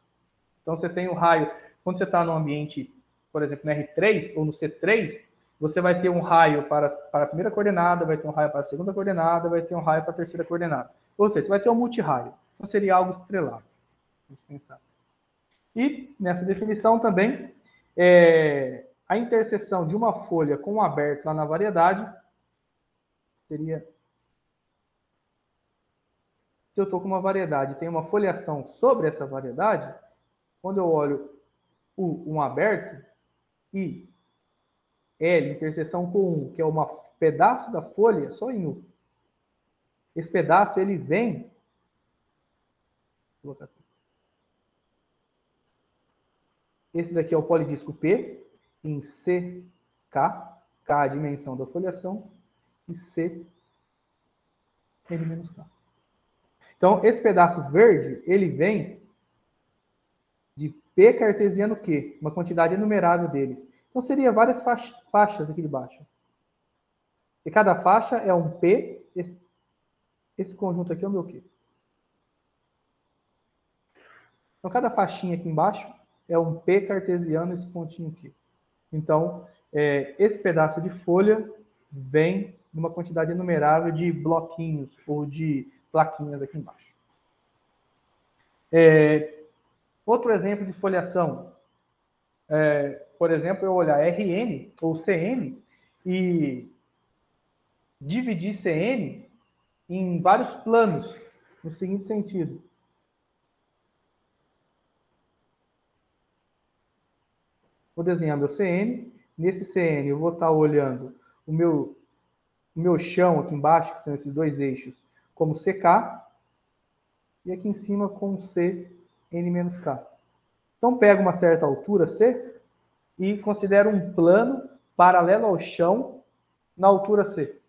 Então, você tem o raio, quando você está no ambiente, por exemplo, no R3 ou no C3, você vai ter um raio para a primeira coordenada, vai ter um raio para a segunda coordenada, vai ter um raio para a terceira coordenada. Ou seja, você vai ter um multirraio. Então, seria algo estrelado. Vamos pensar. E, nessa definição também, a interseção de uma folha com um aberto lá na variedade seria... Se eu estou com uma variedade e tem uma foliação sobre essa variedade, quando eu olho um aberto e L, interseção com 1, que é um pedaço da folha, só em U. Esse pedaço, ele vem... Vou colocar aqui. Esse daqui é o polidisco P, em CK, K a dimensão da foliação, e C, N menos K. Então, esse pedaço verde, ele vem de P cartesiano Q, uma quantidade enumerável deles. Então, seria várias faixas aqui de baixo. E cada faixa é um P, esse conjunto aqui é o meu Q. Então, cada faixinha aqui embaixo é um P cartesiano, esse pontinho aqui. Então, esse pedaço de folha vem numa quantidade enumerável de bloquinhos ou de plaquinhas aqui embaixo. Outro exemplo de foliação. Por exemplo, eu olhar Rn ou Cn e dividir Cn em vários planos, no seguinte sentido. Vou desenhar meu Cn. Nesse Cn, eu vou estar olhando o meu chão aqui embaixo, que são esses dois eixos, como CK, e aqui em cima com C, N menos K. Então, pego uma certa altura, C, e considero um plano paralelo ao chão na altura C.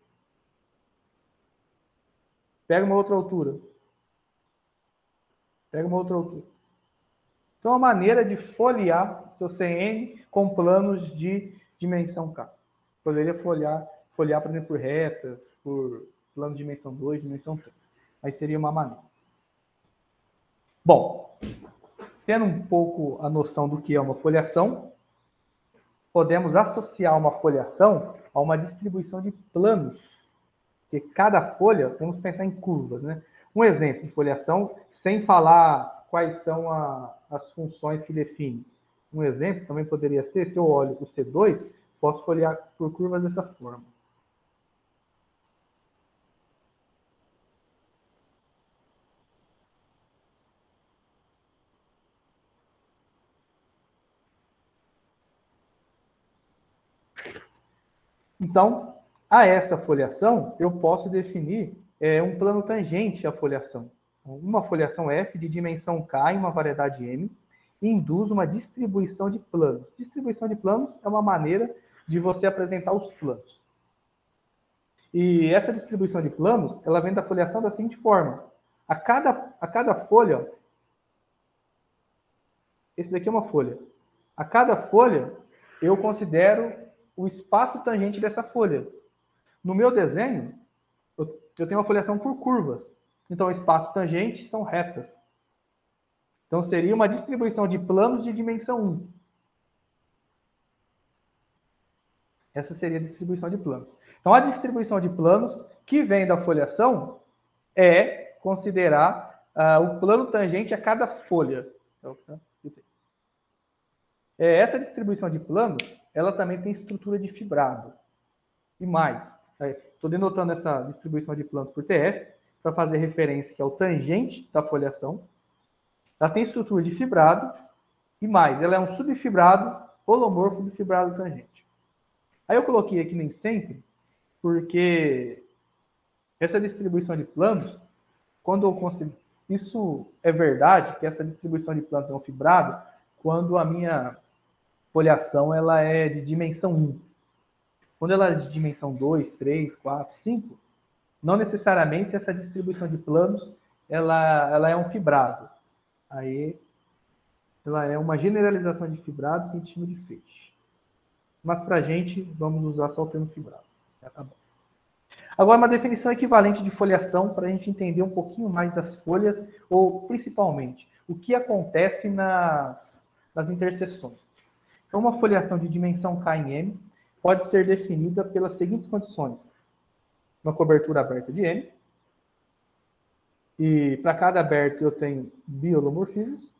Pego uma outra altura. Pego uma outra altura. Então, é uma maneira de foliar seu CN com planos de dimensão K. Poderia foliar, por exemplo, por retas, por plano de dimensão 2, dimensão 3. Aí seria uma maneira. Bom, tendo um pouco a noção do que é uma foliação, podemos associar uma foliação a uma distribuição de planos. Porque cada folha, vamos pensar em curvas, né? Um exemplo de foliação, sem falar quais são as funções que define. Um exemplo também poderia ser, se eu olho o C2, posso foliar por curvas dessa forma. Então, a essa foliação, eu posso definir um plano tangente à foliação. Uma foliação F de dimensão K em uma variedade M induz uma distribuição de planos. Distribuição de planos é uma maneira de você apresentar os planos. E essa distribuição de planos, ela vem da foliação da seguinte forma. A cada folha, esse daqui é uma folha. A cada folha, eu considero o espaço tangente dessa folha. No meu desenho, eu tenho uma foliação por curvas. Então, o espaço tangente são retas. Então, seria uma distribuição de planos de dimensão 1. Essa seria a distribuição de planos. Então, a distribuição de planos que vem da foliação é considerar o plano tangente a cada folha. Essa distribuição de planos, ela também tem estrutura de fibrado. E mais, estou denotando essa distribuição de planos por TF, para fazer referência que é o tangente da foliação. Ela tem estrutura de fibrado, e mais, ela é um subfibrado holomorfo do fibrado tangente. Aí eu coloquei aqui nem sempre, porque essa distribuição de planos, quando eu consigo... Isso é verdade, que essa distribuição de planos é um fibrado, quando a minha foliação ela é de dimensão 1. Quando ela é de dimensão 2, 3, 4, 5, não necessariamente essa distribuição de planos ela é um fibrado. Aí ela é uma generalização de fibrado que a gente chama de feixe. Mas para a gente, vamos usar só o termo fibrado. Já tá bom. Agora, uma definição equivalente de foliação para a gente entender um pouquinho mais das folhas, ou principalmente, o que acontece nas interseções. Então, uma foliação de dimensão K em M pode ser definida pelas seguintes condições. Uma cobertura aberta de M, e para cada aberto eu tenho biolomorfismos,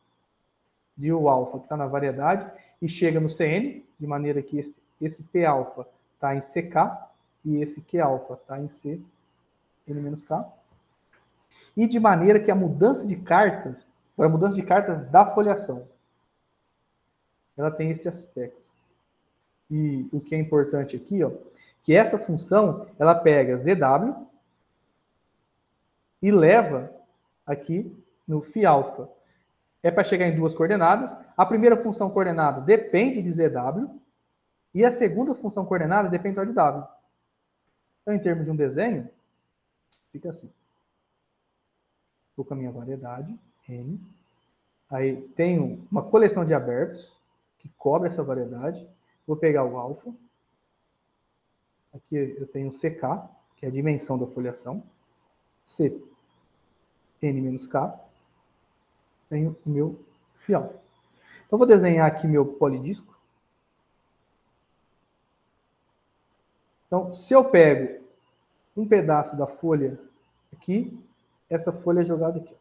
de U-alfa que está na variedade, e chega no CN, de maneira que esse P-alfa está em CK, e esse Q-alfa está em C, N-K. E de maneira que a mudança de cartas, para a mudança de cartas da foliação, ela tem esse aspecto. E o que é importante aqui, ó, que essa função, ela pega ZW e leva aqui no φ-alfa. É para chegar em duas coordenadas. A primeira função coordenada depende de ZW e a segunda função coordenada depende de W. Então, em termos de um desenho, fica assim. Estou com a minha variedade, N. Aí tenho uma coleção de abertos que cobre essa variedade. Vou pegar o alfa. Aqui eu tenho CK, que é a dimensão da foliação. C, N-K. Tenho o meu φ-alfa. Então, vou desenhar aqui meu polidisco. Então, se eu pego um pedaço da folha aqui, essa folha é jogada aqui.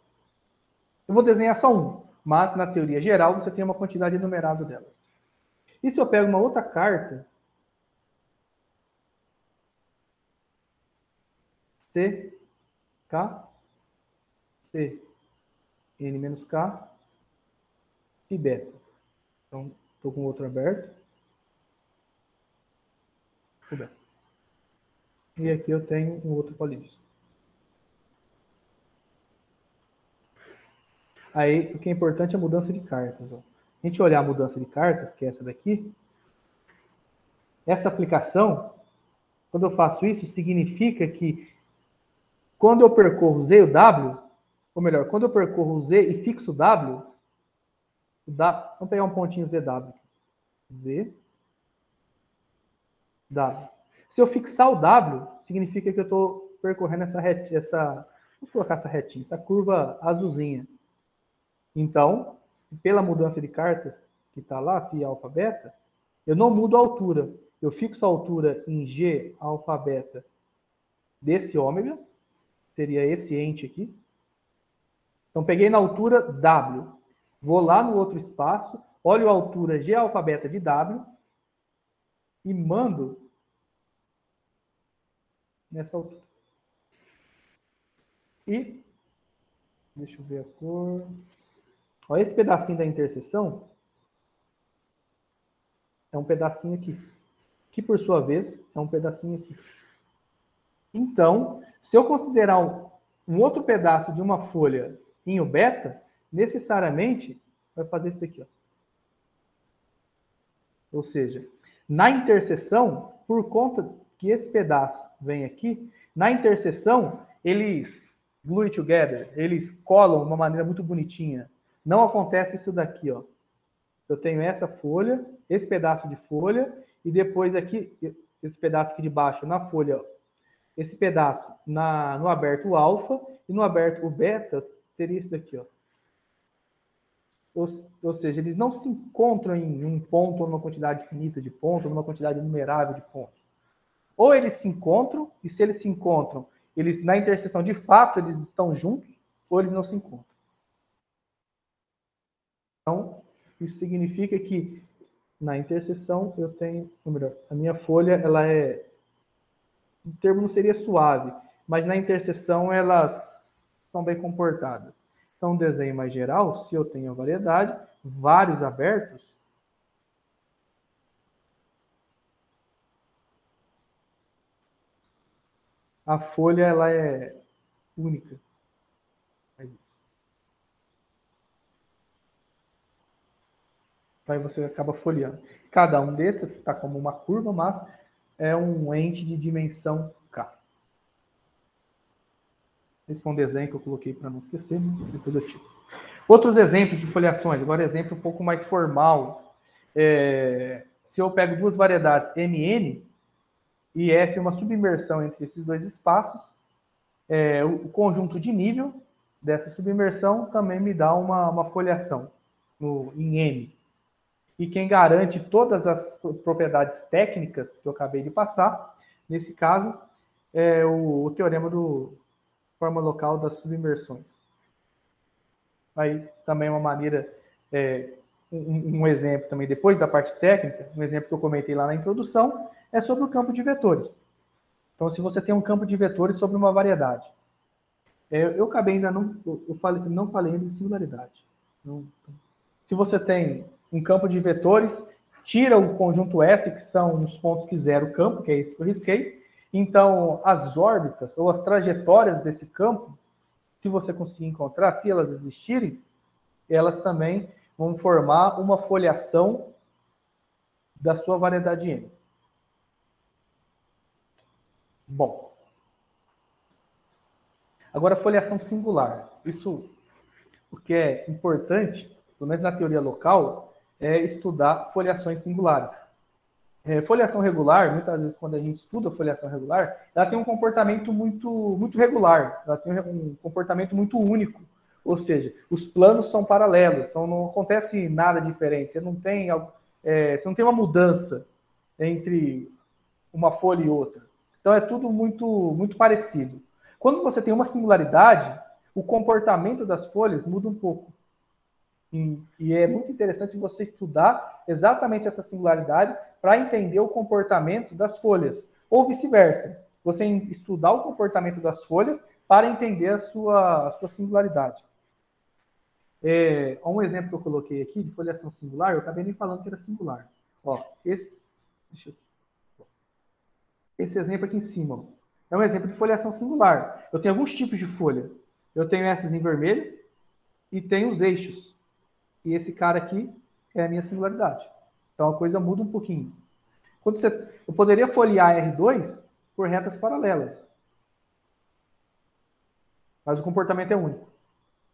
Eu vou desenhar só um, mas na teoria geral você tem uma quantidade enumerável delas. E se eu pego uma outra carta, C, K, C, N-K e beta. Então, estou com outro aberto. E aqui eu tenho um outro polidisco. Aí, o que é importante é a mudança de cartas. Ó. A gente olhar a mudança de cartas, que é essa daqui. Essa aplicação, quando eu faço isso, significa que quando eu percorro Z e o W, ou melhor, quando eu percorro o Z e fixo o W, vamos pegar um pontinho ZW. Z, W. Se eu fixar o W, significa que eu estou percorrendo vou colocar essa retinha, essa curva azulzinha. Então, pela mudança de cartas que está lá, φ, alfa, beta, eu não mudo a altura. Eu fixo a altura em G, alfa, beta desse ômega, seria esse ente aqui. Então, peguei na altura W, vou lá no outro espaço, olho a altura G, alfa, beta de W e mando nessa altura. E, deixa eu ver a cor. Olha esse pedacinho da interseção. É um pedacinho aqui. Que, por sua vez, é um pedacinho aqui. Então, se eu considerar um outro pedaço de uma folha em U beta, necessariamente vai fazer isso aqui. Ó. Ou seja, na interseção, por conta que esse pedaço vem aqui, na interseção, eles glue together, eles colam de uma maneira muito bonitinha. Não acontece isso daqui, ó. Eu tenho essa folha, esse pedaço de folha, e depois aqui, esse pedaço aqui de baixo na folha, ó, esse pedaço no aberto alfa, e no aberto o beta, teria isso daqui, ó. Ou seja, eles não se encontram em um ponto ou numa quantidade finita de pontos, ou numa quantidade inumerável de pontos. Ou eles se encontram, e se eles se encontram, eles na interseção de fato eles estão juntos, ou eles não se encontram. Então, isso significa que na interseção eu tenho, ou melhor, a minha folha, ela é, o termo não seria suave, mas na interseção elas são bem comportadas. Então, um desenho mais geral, se eu tenho a variedade, vários abertos, a folha ela é única. É isso. Aí você acaba folheando. Cada um desses está como uma curva, mas é um ente de dimensão K. Esse foi um desenho que eu coloquei para não esquecer, depois eu tiro. Outros exemplos de foliações, agora exemplo um pouco mais formal. Se eu pego duas variedades MN, e F uma submersão entre esses dois espaços, o conjunto de nível dessa submersão também me dá uma foliação em M. E quem garante todas as propriedades técnicas que eu acabei de passar, nesse caso, é o teorema do forma local das submersões. Aí também uma maneira, um exemplo também, depois da parte técnica, um exemplo que eu comentei lá na introdução, é sobre o campo de vetores. Então, se você tem um campo de vetores sobre uma variedade, eu acabei ainda não falei ainda de singularidade. Se você tem um campo de vetores, tira o conjunto S, que são os pontos que zero o campo, que é esse que eu risquei. Então, as órbitas ou as trajetórias desse campo, se você conseguir encontrar, se elas existirem, elas também vão formar uma foliação da sua variedade M. Bom. Agora, foliação singular. Isso, o que é importante, pelo menos na teoria local, é estudar foliações singulares. Foliação regular, muitas vezes quando a gente estuda foliação regular, ela tem um comportamento muito regular, ela tem um comportamento muito único, ou seja, os planos são paralelos, então não acontece nada diferente, você não tem uma mudança entre uma folha e outra. Então é tudo muito parecido. Quando você tem uma singularidade, o comportamento das folhas muda um pouco. E é muito interessante você estudar exatamente essa singularidade para entender o comportamento das folhas. Ou vice-versa. Você estudar o comportamento das folhas para entender a sua singularidade. Um exemplo que eu coloquei aqui de foliação singular, eu acabei nem falando que era singular. Esse exemplo aqui em cima, ó, é um exemplo de foliação singular. Eu tenho alguns tipos de folha. Eu tenho essas em vermelho e tenho os eixos. E esse cara aqui é a minha singularidade. Então a coisa muda um pouquinho. Eu poderia foliar R2 por retas paralelas. Mas o comportamento é único.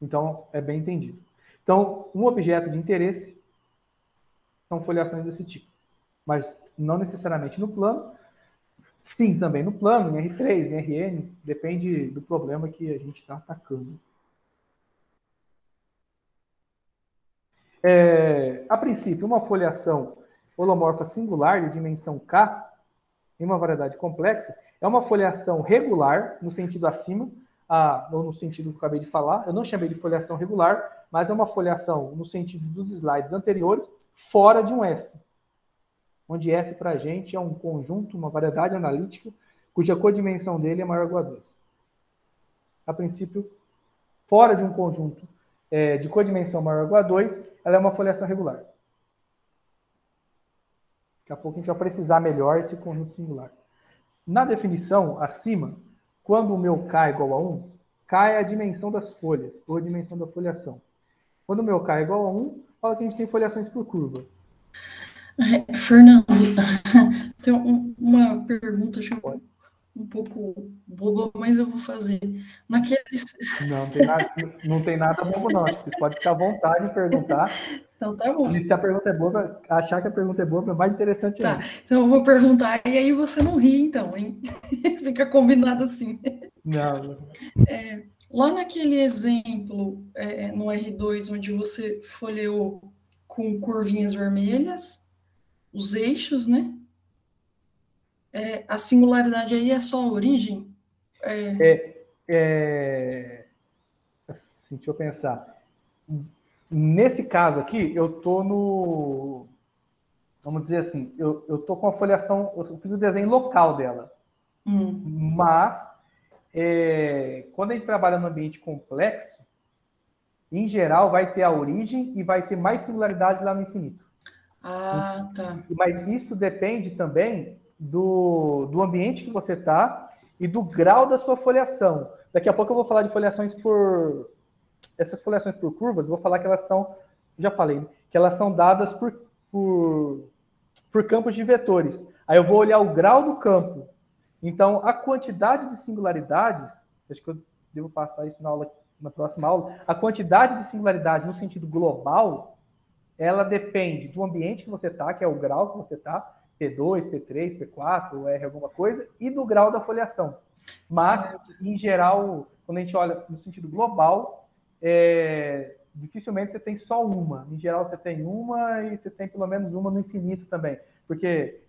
Então é bem entendido. Então, um objeto de interesse são foliações desse tipo. Mas não necessariamente no plano. Sim, também no plano, em R3, em Rn, depende do problema que a gente está atacando. A princípio, uma foliação holomorfa singular de dimensão K, em uma variedade complexa, é uma foliação regular, no sentido acima, ou no sentido que eu acabei de falar. Eu não chamei de foliação regular, mas é uma foliação no sentido dos slides anteriores, fora de um S. Onde S para a gente é um conjunto, uma variedade analítica, cuja codimensão dele é maior ou igual a 2. A princípio, fora de um conjunto de codimensão maior ou igual a 2, ela é uma foliação regular. Daqui a pouco a gente vai precisar melhor esse conjunto singular. Na definição, acima, quando o meu K é igual a 1, K é a dimensão das folhas, ou a dimensão da foliação. Quando o meu K é igual a 1, fala que a gente tem foliações por curva. Fernando, tem uma pergunta um pouco boba, mas eu vou fazer. Naqueles... Não tem nada bobo, não. Você pode ficar à vontade de perguntar. Então tá bom. E se a pergunta é boba, achar que a pergunta é boba é mais interessante ainda. Tá, então eu vou perguntar, e aí você não ri, então, hein? Fica combinado assim. Não. Lá naquele exemplo, no R2, onde você folheou com curvinhas vermelhas, os eixos, né? A singularidade aí é só a origem? Deixa eu pensar. Nesse caso aqui, eu estou no... Vamos dizer assim, eu estou com a foliação... Eu fiz o desenho local dela. Mas, quando a gente trabalha no ambiente complexo, em geral, vai ter a origem e vai ter mais singularidade lá no infinito. Ah, tá. Mas isso depende também do ambiente que você está e do grau da sua foliação. Daqui a pouco eu vou falar de foliações por... Essas foliações por curvas, eu vou falar que elas são... Já falei, que elas são dadas por campos de vetores. Aí eu vou olhar o grau do campo. Então, a quantidade de singularidades, acho que eu devo passar isso na próxima aula, a quantidade de singularidade no sentido global, ela depende do ambiente que você está, que é o grau que você está, P2, P3, P4, R alguma coisa, e do grau da foliação. Mas, certo, em geral, quando a gente olha no sentido global, dificilmente você tem só uma. Em geral, você tem uma e você tem pelo menos uma no infinito também. Porque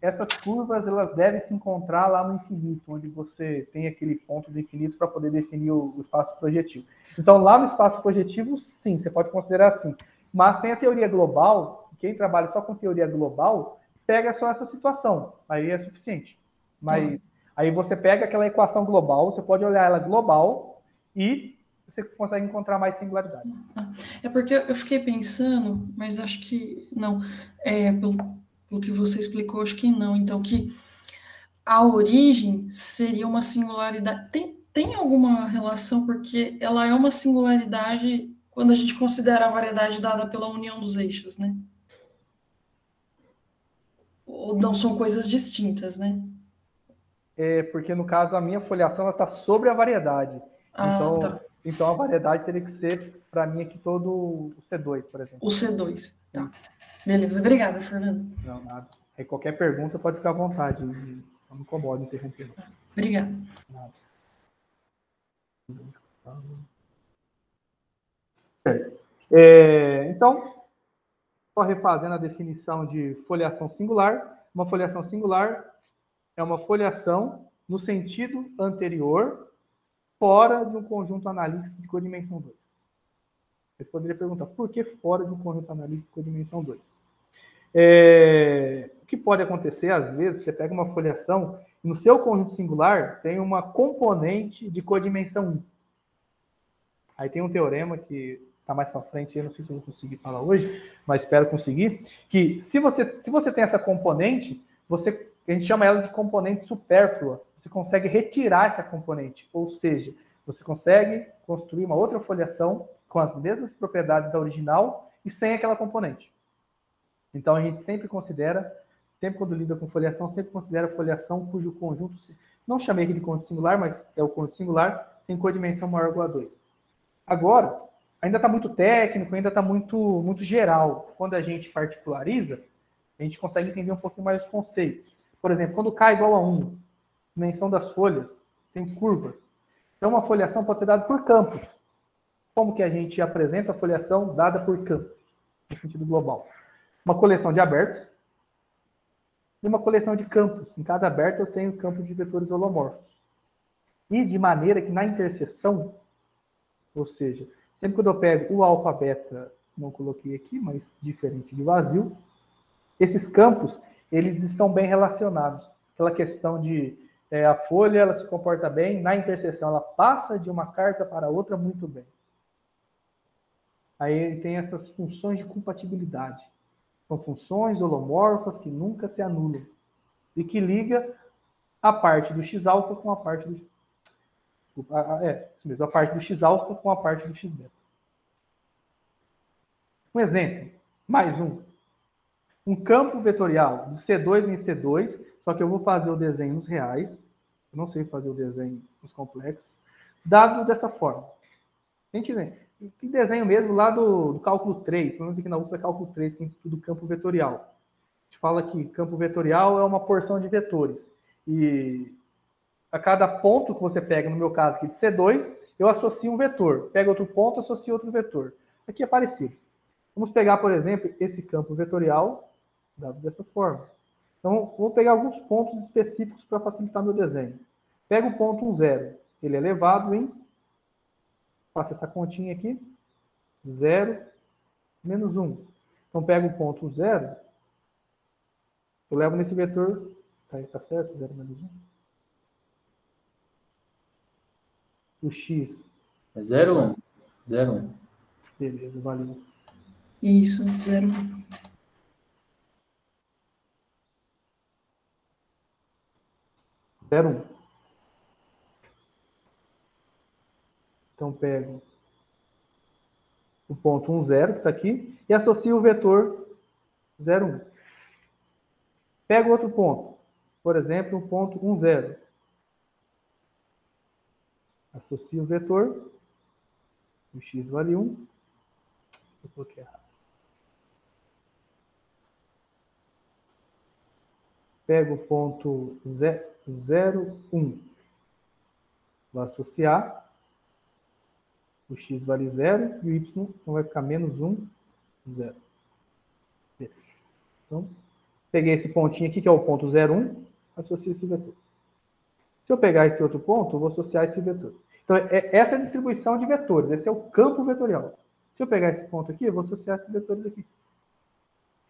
essas curvas elas devem se encontrar lá no infinito, onde você tem aquele ponto do infinito para poder definir o espaço projetivo. Então, lá no espaço projetivo, sim, você pode considerar assim. Mas tem a teoria global, quem trabalha só com teoria global, pega só essa situação, aí é suficiente. Mas aí você pega aquela equação global, você pode olhar ela global e você consegue encontrar mais singularidade. É porque eu fiquei pensando, mas acho que não. Pelo que você explicou, acho que não. Então, que a origem seria uma singularidade. Tem alguma relação, porque ela é uma singularidade quando a gente considera a variedade dada pela união dos eixos, né? Ou não são coisas distintas, né? Porque, no caso, a minha foliação está sobre a variedade. Então, a variedade teria que ser, para mim, aqui todo o C2, por exemplo. O C2, tá. Beleza, obrigada, Fernando. Não, nada. Aí, qualquer pergunta pode ficar à vontade. Não me incomoda interromper. Obrigada. Nada. Certo. Então, só refazendo a definição de foliação singular. Uma foliação singular é uma foliação no sentido anterior, fora de um conjunto analítico de codimensão 2. Você poderia perguntar, por que fora de um conjunto analítico de codimensão 2? O que pode acontecer, às vezes, você pega uma foliação e no seu conjunto singular tem uma componente de codimensão 1. Aí tem um teorema que está mais para frente, eu não sei se eu vou conseguir falar hoje, mas espero conseguir, que se você tem essa componente, a gente chama ela de componente supérflua, você consegue retirar essa componente, ou seja, você consegue construir uma outra foliação com as mesmas propriedades da original e sem aquela componente. Então a gente sempre considera, sempre quando lida com foliação, sempre considera a foliação cujo conjunto, não chamei aqui de conjunto singular, mas é o conjunto singular, tem codimensão maior ou igual a 2. Agora, ainda está muito técnico, ainda está muito geral. Quando a gente particulariza, a gente consegue entender um pouquinho mais os conceitos. Por exemplo, quando K igual a 1, dimensão das folhas, tem curvas. Então, uma foliação pode ser dada por campos. Como que a gente apresenta a foliação dada por campos, no sentido global? Uma coleção de abertos e uma coleção de campos. Em cada aberto eu tenho campos de vetores holomorfos. E de maneira que na interseção, ou seja, sempre quando eu pego o alfa beta, não coloquei aqui, mas diferente de vazio, esses campos, eles estão bem relacionados. Aquela questão de a folha, ela se comporta bem, na interseção ela passa de uma carta para outra muito bem. Aí ele tem essas funções de compatibilidade. São funções holomorfas que nunca se anulam. E que liga a parte do X-alfa com a parte do... isso mesmo, a parte do X-alfa com a parte do X-beta. Um exemplo, mais um. Um campo vetorial de C2 em C2, só que eu vou fazer o desenho nos reais, eu não sei fazer o desenho nos complexos, dado dessa forma. A gente tem desenho mesmo lá do cálculo 3, pelo menos aqui na USP é cálculo 3, que a gente estuda o campo vetorial. A gente fala que campo vetorial é uma porção de vetores. E a cada ponto que você pega, no meu caso aqui de C2, eu associo um vetor. Pega outro ponto, associo outro vetor. Aqui é parecido. Vamos pegar, por exemplo, esse campo vetorial, dado dessa forma. Então, vou pegar alguns pontos específicos para facilitar meu desenho. Pego o ponto 1, 0. Ele é elevado em... Faço essa continha aqui. 0 menos 1. Então, pego o ponto 0. Eu levo nesse vetor... Tá certo? 0 menos 1. O x. É 0, 1. 0, 1. Beleza, valeu. Isso, 0, 1. Então, pego o ponto 1, 0, que está aqui, e associo o vetor 0, 1. Pego outro ponto, por exemplo, o ponto 1, 0. Associo o vetor, o x vale 1. Eu coloquei errado. pego o ponto 0, 1. Vou associar. O x vale 0 e o y então vai ficar menos 1, 0. Então, peguei esse pontinho aqui, que é o ponto 0, 1, associo esse vetor. Se eu pegar esse outro ponto, eu vou associar esse vetor. Então, essa é a distribuição de vetores. Esse é o campo vetorial. Se eu pegar esse ponto aqui, eu vou associar esses vetores aqui.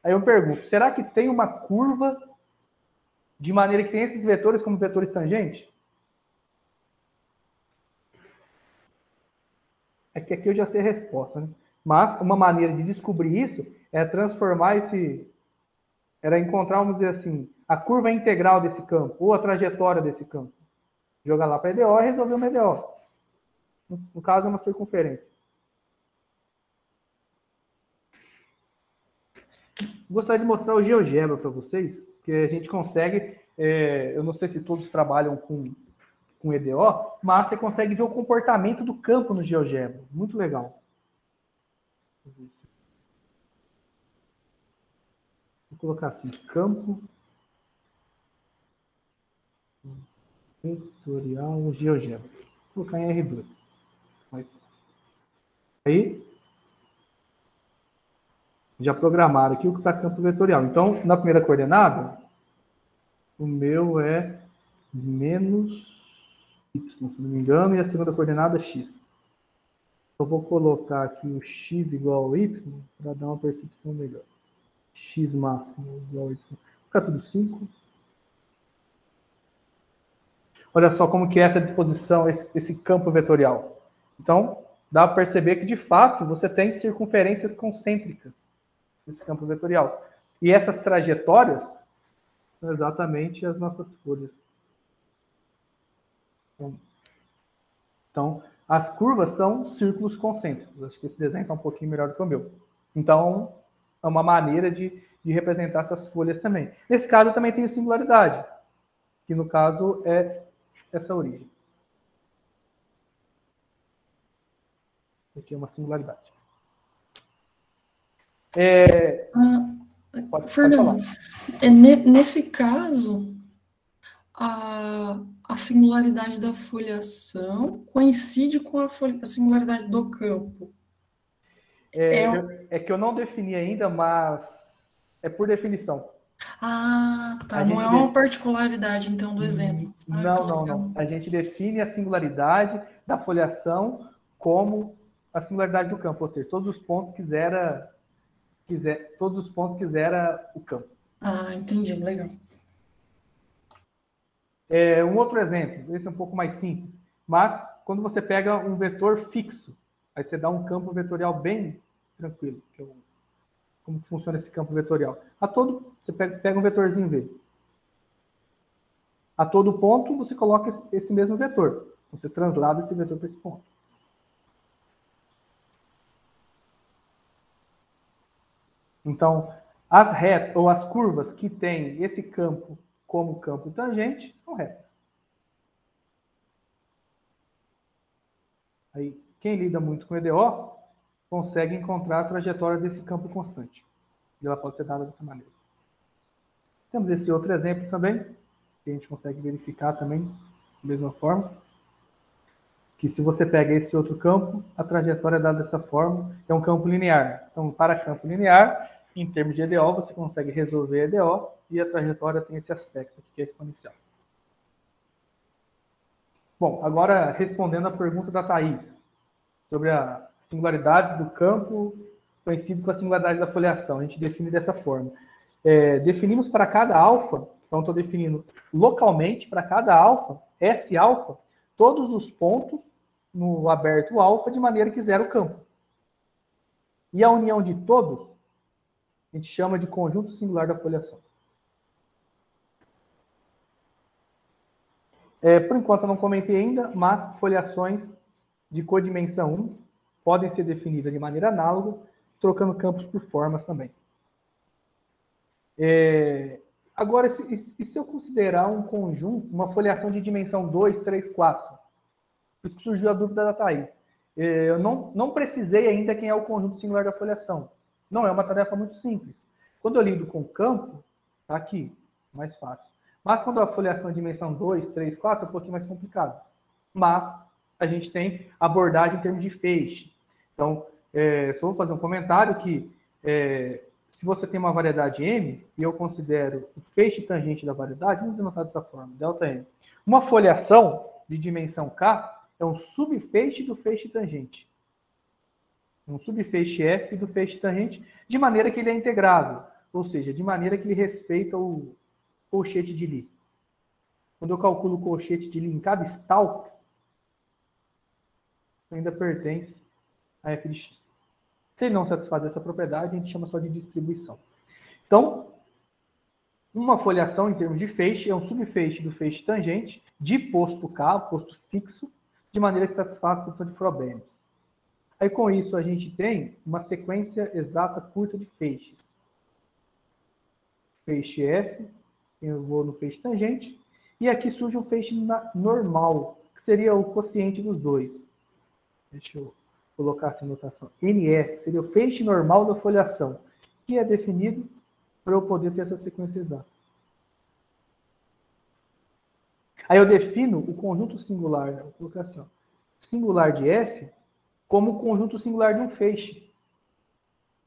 Aí eu pergunto, será que tem uma curva de maneira que tem esses vetores como vetores tangentes? É que aqui eu já sei a resposta, né? Mas uma maneira de descobrir isso é transformar era encontrar, vamos dizer assim, a curva integral desse campo, ou a trajetória desse campo. Jogar lá para EDO e resolver uma EDO. No caso, é uma circunferência. Gostaria de mostrar o GeoGebra para vocês, que a gente consegue, eu não sei se todos trabalham com EDO, mas você consegue ver o comportamento do campo no GeoGebra. Muito legal. Vou colocar assim, campo vetorial GeoGebra. Vou colocar em R2. Aí, já programaram aqui o que está campo vetorial. Então, na primeira coordenada, o meu é menos y, se não me engano, e a segunda coordenada é x. Eu vou colocar aqui o x igual ao y para dar uma percepção melhor. X máximo igual ao y. Vou ficar tudo 5. Olha só como que é essa disposição, esse campo vetorial. Então, dá para perceber que, de fato, você tem circunferências concêntricas nesse campo vetorial. E essas trajetórias são exatamente as nossas folhas. Então, as curvas são círculos concêntricos. Acho que esse desenho está um pouquinho melhor do que o meu. Então, é uma maneira de representar essas folhas também. Nesse caso, eu também tenho singularidade, que no caso é essa origem. Aqui é uma singularidade. Fernando, nesse caso, a singularidade da foliação coincide com a singularidade do campo. É que eu não defini ainda, mas é por definição. Ah, tá. Não é uma particularidade, então, do exemplo. Não. A gente define a singularidade da foliação como a singularidade do campo, ou seja, todos os pontos que zera o campo. Ah, entendi. Legal. Um outro exemplo, esse é um pouco mais simples, mas quando você pega um vetor fixo, aí você dá um campo vetorial bem tranquilo. Como funciona esse campo vetorial? Você pega um vetorzinho V. A todo ponto, você coloca esse mesmo vetor. Você translada esse vetor para esse ponto. Então, as retas ou as curvas que têm esse campo como campo tangente são retas. Aí, quem lida muito com EDO consegue encontrar a trajetória desse campo constante. E ela pode ser dada dessa maneira. Temos esse outro exemplo também, que a gente consegue verificar também da mesma forma. Que se você pega esse outro campo, a trajetória é dada dessa forma. É um campo linear. Então, para campo linear, em termos de EDO, você consegue resolver a EDO e a trajetória tem esse aspecto aqui que é exponencial. Bom, agora respondendo a pergunta da Thaís sobre a singularidade do campo conhecido com a singularidade da foliação. A gente define dessa forma. Definimos para cada alfa, então estou definindo localmente para cada alfa, S alfa, todos os pontos no aberto alfa de maneira que zera o campo. E a união de todos, a gente chama de conjunto singular da foliação. Por enquanto eu não comentei ainda, mas foliações de codimensão 1 podem ser definidas de maneira análoga, trocando campos por formas também. Agora, e se eu considerar um conjunto, uma foliação de dimensão 2, 3, 4? Por isso que surgiu a dúvida da Thaís. Eu não precisei ainda quem é o conjunto singular da foliação. Não é uma tarefa muito simples. Quando eu lido com o campo, tá aqui. mais fácil. Mas quando a foliação é dimensão 2, 3, 4, é um pouquinho mais complicado. Mas a gente tem abordagem em termos de feixe. Então, só vou fazer um comentário que se você tem uma variedade M, e eu considero o feixe tangente da variedade, vamos denotar dessa forma, ΔM. Uma foliação de dimensão K é um subfeixe do feixe tangente. Um subfeixe F do feixe tangente, de maneira que ele é integrável, ou seja, de maneira que ele respeita o colchete de Lie. Quando eu calculo o colchete de Lie em cada stalk, ainda pertence a f de x. Se ele não satisfazer essa propriedade, a gente chama só de distribuição. Então, uma foliação em termos de feixe é um subfeixe do feixe tangente de posto K, posto fixo, de maneira que satisfaz a função de Frobenius. Aí, com isso, a gente tem uma sequência exata curta de feixes. Feixe F, eu vou no feixe tangente, e aqui surge um feixe normal, que seria o quociente dos dois. Deixa eu colocar essa notação. NF seria o feixe normal da foliação, que é definido para eu poder ter essa sequência exata. Aí eu defino o conjunto singular, vou colocar assim, ó, singular de F, como o conjunto singular de um feixe.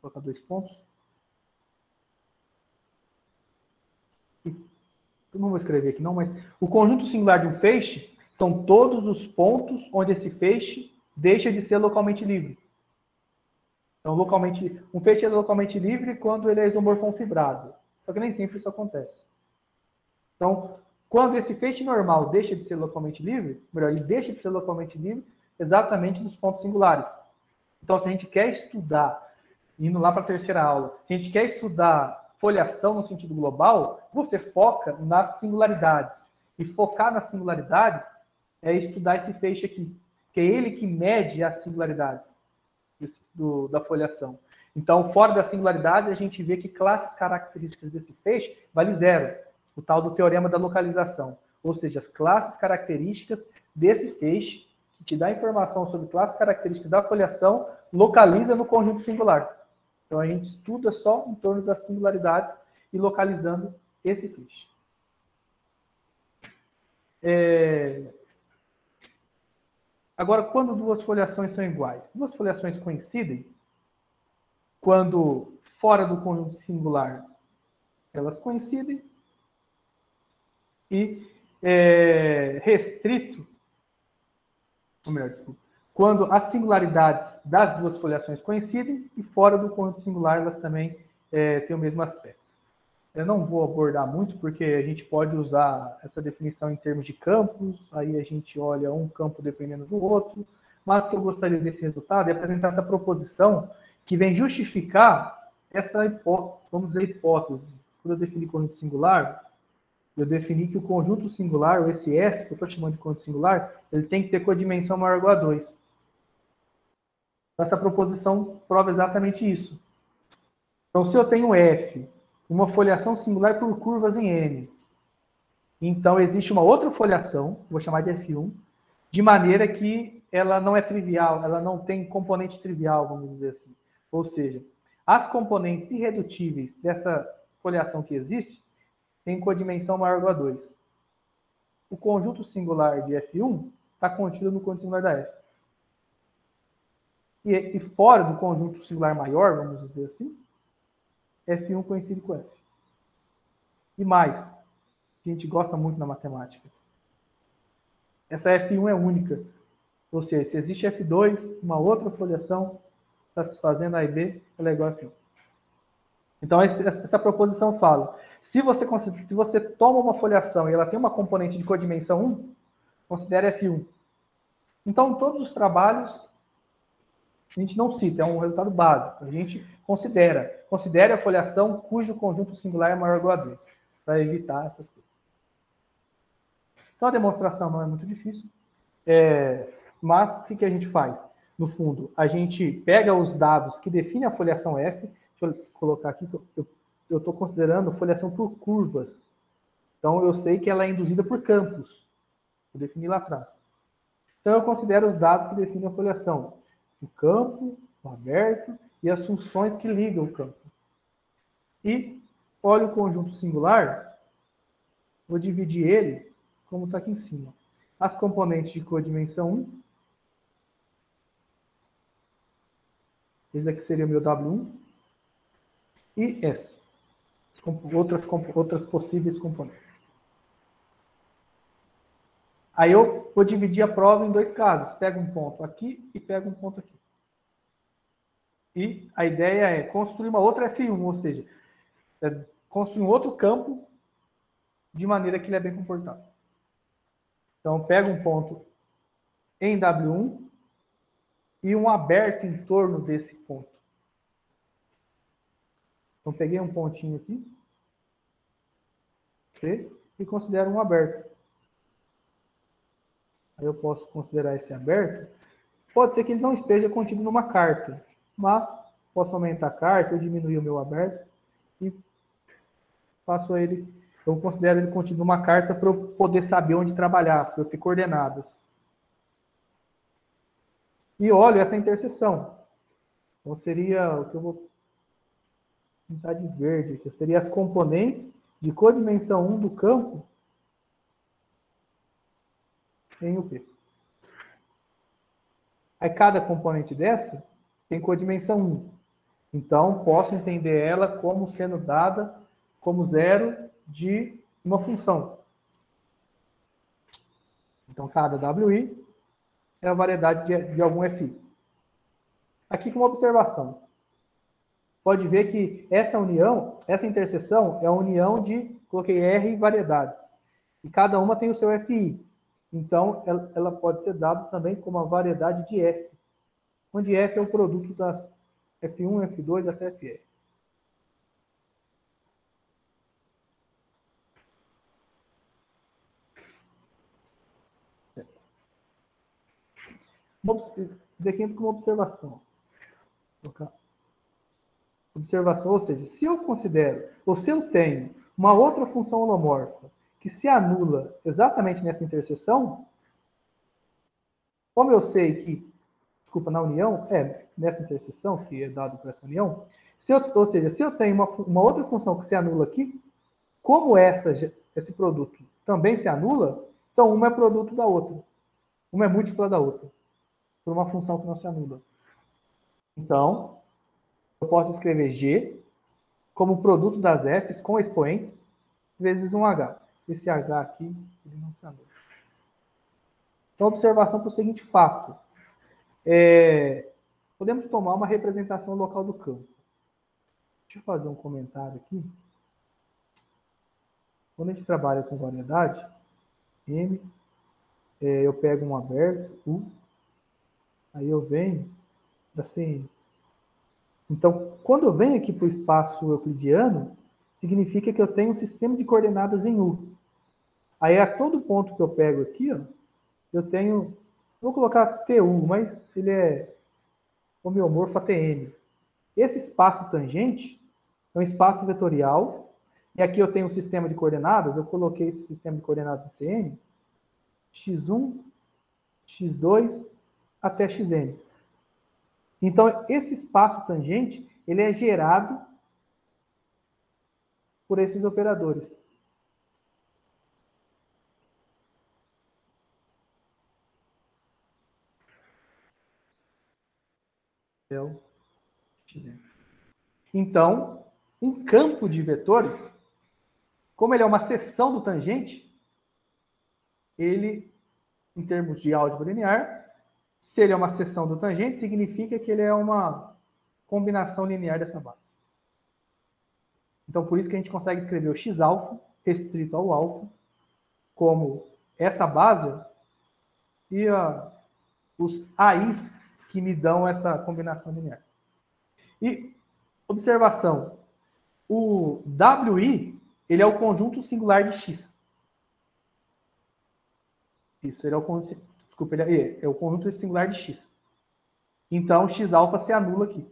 Vou colocar 2 pontos. Eu não vou escrever aqui não, mas o conjunto singular de um feixe são todos os pontos onde esse feixe deixa de ser localmente livre. Então, um feixe é localmente livre quando ele é isomorfão fibrado. Só que nem sempre isso acontece. Então, quando esse feixe normal deixa de ser localmente livre, melhor, ele deixa de ser localmente livre exatamente nos pontos singulares. Então, se a gente quer estudar, indo lá para a terceira aula, se a gente quer estudar foliação no sentido global, você foca nas singularidades. E focar nas singularidades é estudar esse feixe aqui, que é ele que mede as singularidades da foliação. Então, fora da singularidade, a gente vê que classes características desse feixe vale zero, o tal do teorema da localização. Ou seja, as classes características desse feixe, que te dá informação sobre classes características da foliação, localiza no conjunto singular. Então, a gente estuda só em torno das singularidades e localizando esse feixe. Agora, quando duas foliações são iguais? Duas foliações coincidem quando fora do conjunto singular elas coincidem e restrito, ou melhor, desculpa, quando as singularidades das duas foliações coincidem e fora do conjunto singular elas também têm o mesmo aspecto. Eu não vou abordar muito, porque a gente pode usar essa definição em termos de campos, aí a gente olha um campo dependendo do outro, mas o que eu gostaria desse resultado é apresentar essa proposição que vem justificar essa hipótese. Quando eu defini conjunto singular, eu defini que o conjunto singular, ou esse S, que eu estou chamando de conjunto singular, ele tem que ter codimensão maior ou igual a 2. Essa proposição prova exatamente isso. Então, se eu tenho F, uma foliação singular por curvas em N. Então, existe uma outra foliação, vou chamar de F1, de maneira que ela não é trivial, ela não tem componente trivial, vamos dizer assim. Ou seja, as componentes irredutíveis dessa foliação que existe têm codimensão maior ou igual a 2. O conjunto singular de F1 está contido no conjunto singular da F. E fora do conjunto singular maior, vamos dizer assim, F1 coincide com F. E mais, a gente gosta muito na matemática. Essa F1 é única. Ou seja, se existe F2, uma outra foliação satisfazendo A e B, ela é igual a F1. Então, essa proposição fala, se você toma uma foliação e ela tem uma componente de codimensão 1, considere F1. Então, todos os trabalhos a gente não cita, é um resultado básico. A gente considere a foliação cujo conjunto singular é maior ou igual a 2, para evitar essas coisas. Então, a demonstração não é muito difícil, mas o que a gente faz? No fundo, a gente pega os dados que definem a foliação F, deixa eu colocar aqui, eu estou considerando foliação por curvas. Então, eu sei que ela é induzida por campos. Eu defini lá atrás. Então, eu considero os dados que definem a foliação. O campo, o aberto e as funções que ligam o campo. E olho o conjunto singular vou dividir ele como está aqui em cima. As componentes de codimensão 1. Esse aqui seria o meu W1. E S. Outras possíveis componentes. Aí eu vou dividir a prova em dois casos. Pego um ponto aqui e pego um ponto aqui. E a ideia é construir uma outra F1, ou seja, construir um outro campo de maneira que ele é bem comportado. Então, eu pego um ponto em W1 e um aberto em torno desse ponto. Então, peguei um pontinho aqui e considero um aberto. Aí eu posso considerar esse aberto. Pode ser que ele não esteja contido numa carta, mas posso aumentar a carta, ou diminuir o meu aberto e faço ele, eu considero ele contido numa carta para eu poder saber onde trabalhar, para eu ter coordenadas. E olho essa interseção. Então seria o que eu vou pintar de verde, que seria as componentes de codimensão 1 do campo em UP. Aí cada componente dessa tem codimensão 1. Então, posso entender ela como sendo dada como zero de uma função. Então, cada WI é a variedade de algum FI. Aqui com uma observação. Pode ver que essa união, essa interseção é a união de, coloquei R variedades. E cada uma tem o seu FI. Então, ela pode ser dada também como a variedade de F, onde F é o produto das F1, F2 até FR. Daqui entra com uma observação. Observação, ou seja, se eu considero, ou se eu tenho uma outra função holomorfa que se anula exatamente nessa interseção, como eu sei que, desculpa, na união, nessa interseção, que é dado por essa união, ou seja, se eu tenho uma outra função que se anula aqui, como esse produto também se anula, então uma é produto da outra. Uma é múltipla da outra, por uma função que não se anula. Então, eu posso escrever G como produto das Fs com expoentes vezes um H. Esse H aqui, ele não se anula. Então, observação para o seguinte fato. Podemos tomar uma representação local do campo. Deixa eu fazer um comentário aqui. Quando a gente trabalha com variedade, M, eu pego um aberto, U, aí eu venho assim. Então, quando eu venho aqui para o espaço euclidiano, significa que eu tenho um sistema de coordenadas em U. Aí, a todo ponto que eu pego aqui, ó, eu tenho, vou colocar TU, mas ele é homeomorfo a TN. Esse espaço tangente é um espaço vetorial, e aqui eu tenho um sistema de coordenadas, eu coloquei esse sistema de coordenadas em CN, x1, x2, até xn. Então, esse espaço tangente, ele é gerado por esses operadores. Então, um campo de vetores, como ele é uma seção do tangente, ele, em termos de álgebra linear, se ele é uma seção do tangente, significa que ele é uma combinação linear dessa base. Então, por isso que a gente consegue escrever o x-alfa, restrito ao alfa, como essa base, e os AIs que me dão essa combinação linear. E, observação, o WI, ele é o conjunto singular de X. Isso, ele é o conjunto, desculpa, ele é o conjunto singular de X. Então, x-alfa se anula aqui.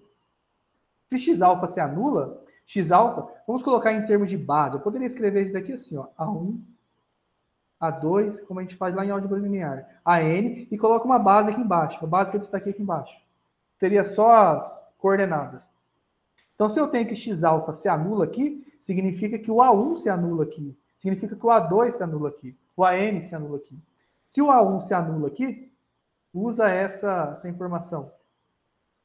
Se x-alfa se anula, x-alfa, vamos colocar em termos de base. Eu poderia escrever isso daqui assim, ó, A1, A2, como a gente faz lá em álgebra linear, AN, e coloca uma base aqui embaixo. A base que eu destaquei aqui embaixo. Seria só as coordenadas. Então, se eu tenho que x-alfa se anula aqui, significa que o A1 se anula aqui. significa que o A2 se anula aqui, o AN se anula aqui. Se o A1 se anula aqui, usa essa informação.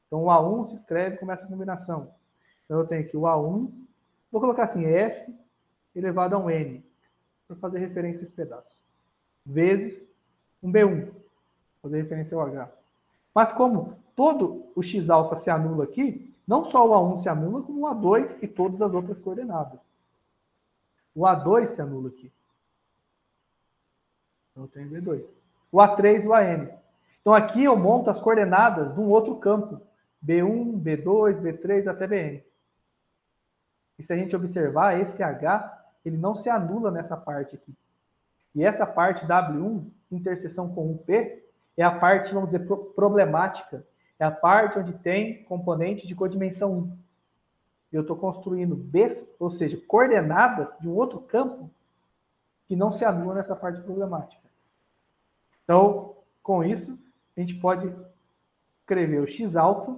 Então, o A1 se escreve como essa combinação. Então, eu tenho aqui o A1, vou colocar assim, F elevado a um N, para fazer referência a esse pedaço, vezes um B1, fazer referência ao H. Mas como todo o X-alfa se anula aqui, não só o A1 se anula, como o A2 e todas as outras coordenadas. O A2 se anula aqui. Então, eu tenho B2. O A3 e o AN. Então, aqui eu monto as coordenadas de um outro campo. B1, B2, B3 até Bn. E se a gente observar, esse H, ele não se anula nessa parte aqui. E essa parte W1, interseção com o P, é a parte, vamos dizer, problemática. É a parte onde tem componente de codimensão 1. Eu estou construindo Bs, ou seja, coordenadas de um outro campo que não se anula nessa parte problemática. Então, com isso, a gente pode escrever o X-alfa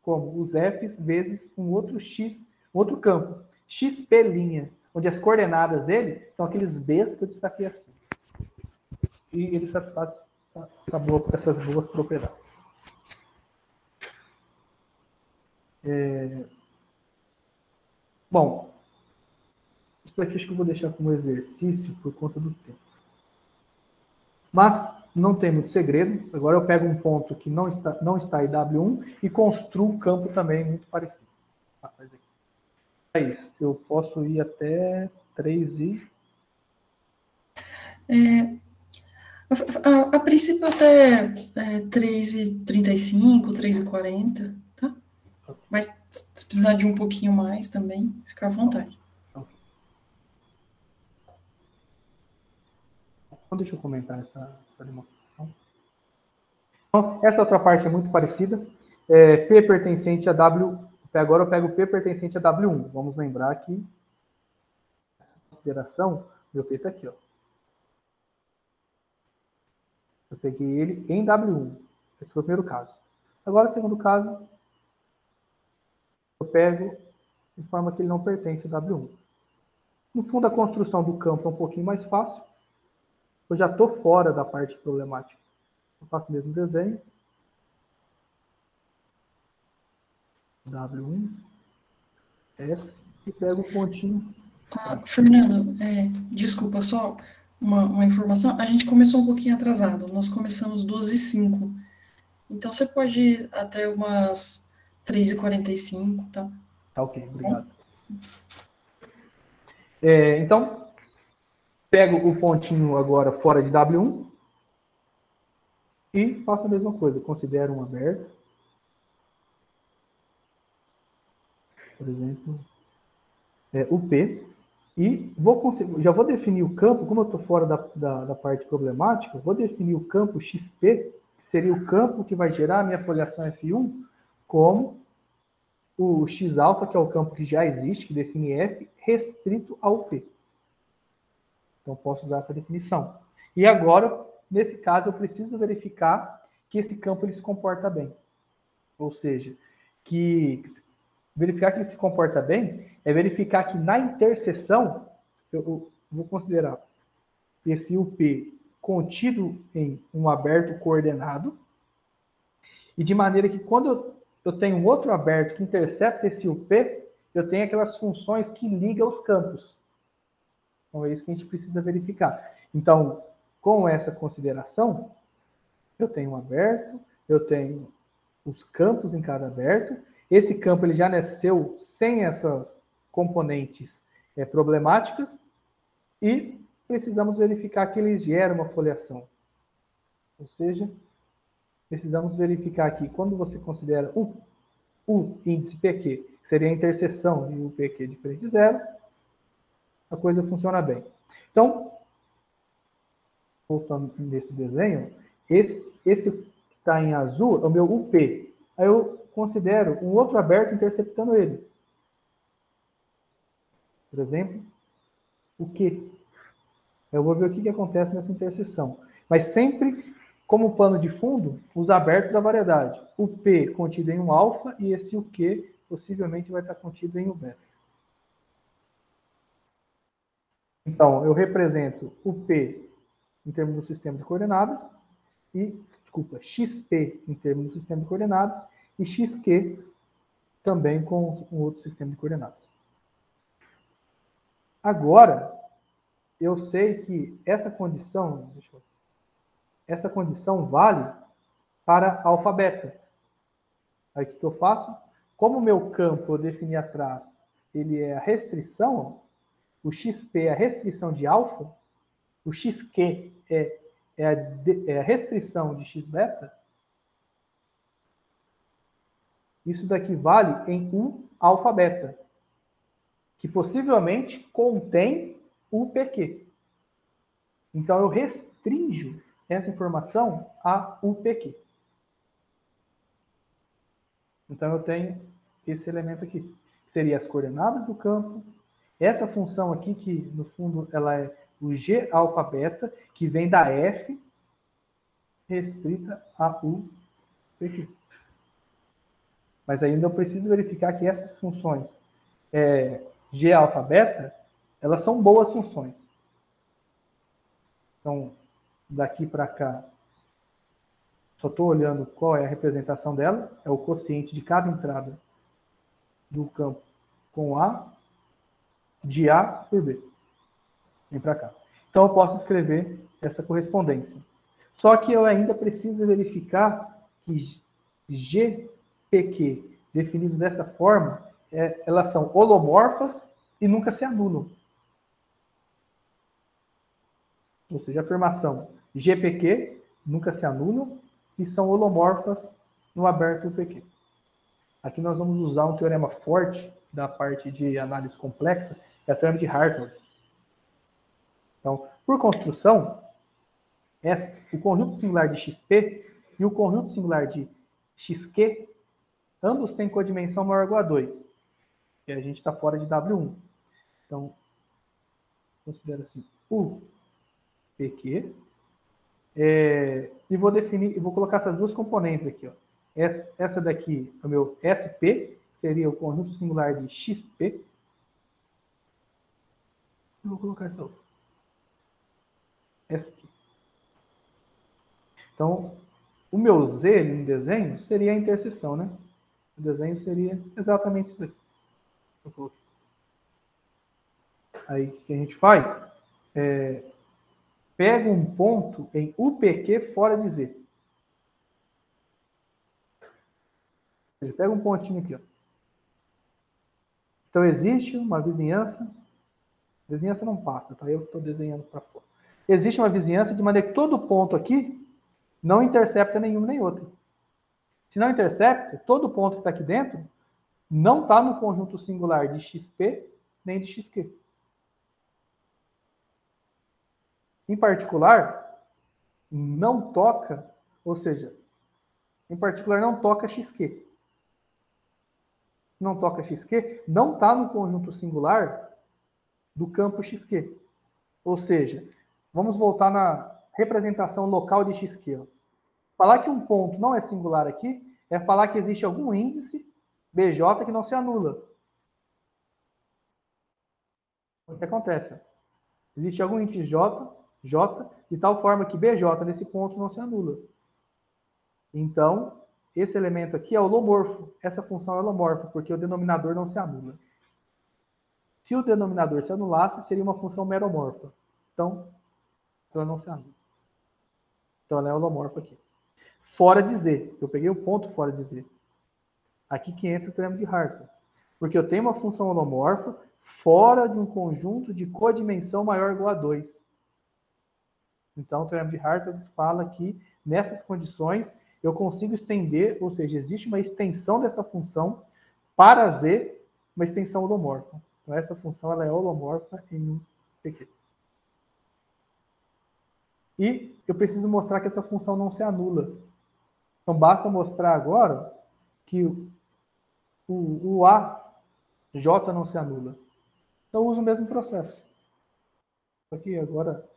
como os Fs vezes um outro X, um outro campo, XP', onde as coordenadas dele são aqueles Bs que eu destaquei assim. E ele satisfaz essas duas propriedades. Bom, isso aqui acho que eu vou deixar como exercício por conta do tempo. Mas não tem muito segredo. Agora eu pego um ponto que não está em W1 e construo um campo também muito parecido. É isso. Eu posso ir até 3 e... A princípio até 3h35, 3h40, tá? Mas se precisar de um pouquinho mais também, fica à vontade. Então, deixa eu comentar essa demonstração. Então, essa outra parte é muito parecida. P pertencente a W. Agora eu pego P pertencente a W1. Vamos lembrar que essa consideração, meu P está aqui, ó. Eu peguei ele em W1. Esse foi o primeiro caso. Agora, o segundo caso, eu pego de forma que ele não pertence a W1. No fundo, a construção do campo é um pouquinho mais fácil. Eu já estou fora da parte problemática. Eu faço o mesmo desenho. W1, S, e pego o pontinho. Fernando, desculpa, só uma informação. A gente começou um pouquinho atrasado. Nós começamos 12h05. Então, você pode ir até umas 3h45, tá? Tá ok, obrigado. Então, pego o pontinho agora fora de W1 e faço a mesma coisa. Considero um aberto. Por exemplo, o P. E já vou definir o campo, como eu estou fora da parte problemática, vou definir o campo XP, que seria o campo que vai gerar a minha foliação F1, como o X-alfa, que é o campo que já existe, que define F, restrito ao P. Então, posso usar essa definição. E agora, nesse caso, eu preciso verificar que esse campo ele se comporta bem. Ou seja, verificar que ele se comporta bem é verificar que na interseção, eu vou considerar esse UP contido em um aberto coordenado, e de maneira que quando eu tenho um outro aberto que intercepta esse UP, eu tenho aquelas funções que ligam os campos. Então, é isso que a gente precisa verificar. Então, com essa consideração, eu tenho um aberto, eu tenho os campos em cada aberto. Esse campo ele já nasceu sem essas componentes problemáticas e precisamos verificar que eles geram uma foliação. Ou seja, precisamos verificar aqui, quando você considera o índice PQ, que seria a interseção de um PQ diferente de zero, a coisa funciona bem. Então, voltando nesse desenho, esse que está em azul é o meu UP. Aí eu considero um outro aberto interceptando ele. Por exemplo, o Q. Eu vou ver o que acontece nessa interseção. Mas sempre, como pano de fundo, os abertos da variedade. O P contido em um alfa e esse o Q possivelmente vai estar contido em um beta. Então, eu represento o P em termos do sistema de coordenadas, XP em termos do sistema de coordenadas, e XQ também com um outro sistema de coordenadas. Agora, eu sei que essa condição vale para alfa beta. Aí o que eu faço? Como o meu campo eu defini atrás, ele é a restrição, o XP é a restrição de alfa, o XQ é a restrição de x beta, isso daqui vale em um alfa beta, que possivelmente contém o PQ. Então, eu restringo essa informação a UPQ. Então, eu tenho esse elemento aqui, que seria as coordenadas do campo, essa função aqui, que no fundo ela é o G alfa beta, que vem da F, restrita a UPQ. Mas ainda eu preciso verificar que essas funções G alfa beta, elas são boas funções. Então, daqui para cá, só estou olhando qual é a representação dela, é o quociente de cada entrada do campo com A, de A por B. Vem para cá. Então, eu posso escrever essa correspondência. Só que eu ainda preciso verificar que GPQ, definido dessa forma, elas são holomorfas e nunca se anulam. Ou seja, a afirmação GPQ nunca se anulam e são holomorfas no aberto UPQ. Aqui nós vamos usar um teorema forte da parte de análise complexa, que é o teorema de Hartrott. Então, por construção, o conjunto singular de XP e o conjunto singular de XQ, ambos têm codimensão maior ou igual a 2. E a gente está fora de W1. Então, considero assim, o PQ. E vou definir, vou colocar essas duas componentes aqui. Ó. Essa daqui é o meu SP, seria o conjunto singular de XP. Eu vou colocar essa outra. Essa aqui. Então, o meu Z no desenho seria a interseção, né? O desenho seria exatamente isso daqui. Aí, o que a gente faz? Pega um ponto em UPQ fora de Z. Ou seja, pega um pontinho aqui. Ó. Então, existe uma vizinhança. Vizinhança não passa, tá? Eu estou desenhando para fora. Existe uma vizinhança de maneira que todo ponto aqui não intercepta nenhum nem outro. Se não intercepta, todo ponto que está aqui dentro não está no conjunto singular de XP nem de XQ. Em particular, não toca, ou seja, em particular não toca XQ. Não toca XQ, não está no conjunto singular do campo XQ. Ou seja, vamos voltar na representação local de XQ. Ó. Falar que um ponto não é singular aqui é falar que existe algum índice BJ que não se anula. O que acontece? Ó. Existe algum índice J, de tal forma que BJ nesse ponto não se anula. Então, esse elemento aqui é holomorfo. Essa função é holomorfa, porque o denominador não se anula. Se o denominador se anulasse, seria uma função meromorfa. Então, ela não se anula. Então, ela é holomorfa aqui. Fora de Z. Eu peguei o ponto fora de Z. Aqui que entra o teorema de Hartrott. Porque eu tenho uma função holomorfa fora de um conjunto de codimensão maior ou igual a 2. Então, o teorema de Hartrott fala que, nessas condições, eu consigo estender, ou seja, existe uma extensão dessa função para Z, uma extensão holomorfa. Então, essa função ela é holomorfa em um PQ. E eu preciso mostrar que essa função não se anula. Então, basta mostrar agora que o AJ não se anula. Então, eu uso o mesmo processo. Aqui, agora,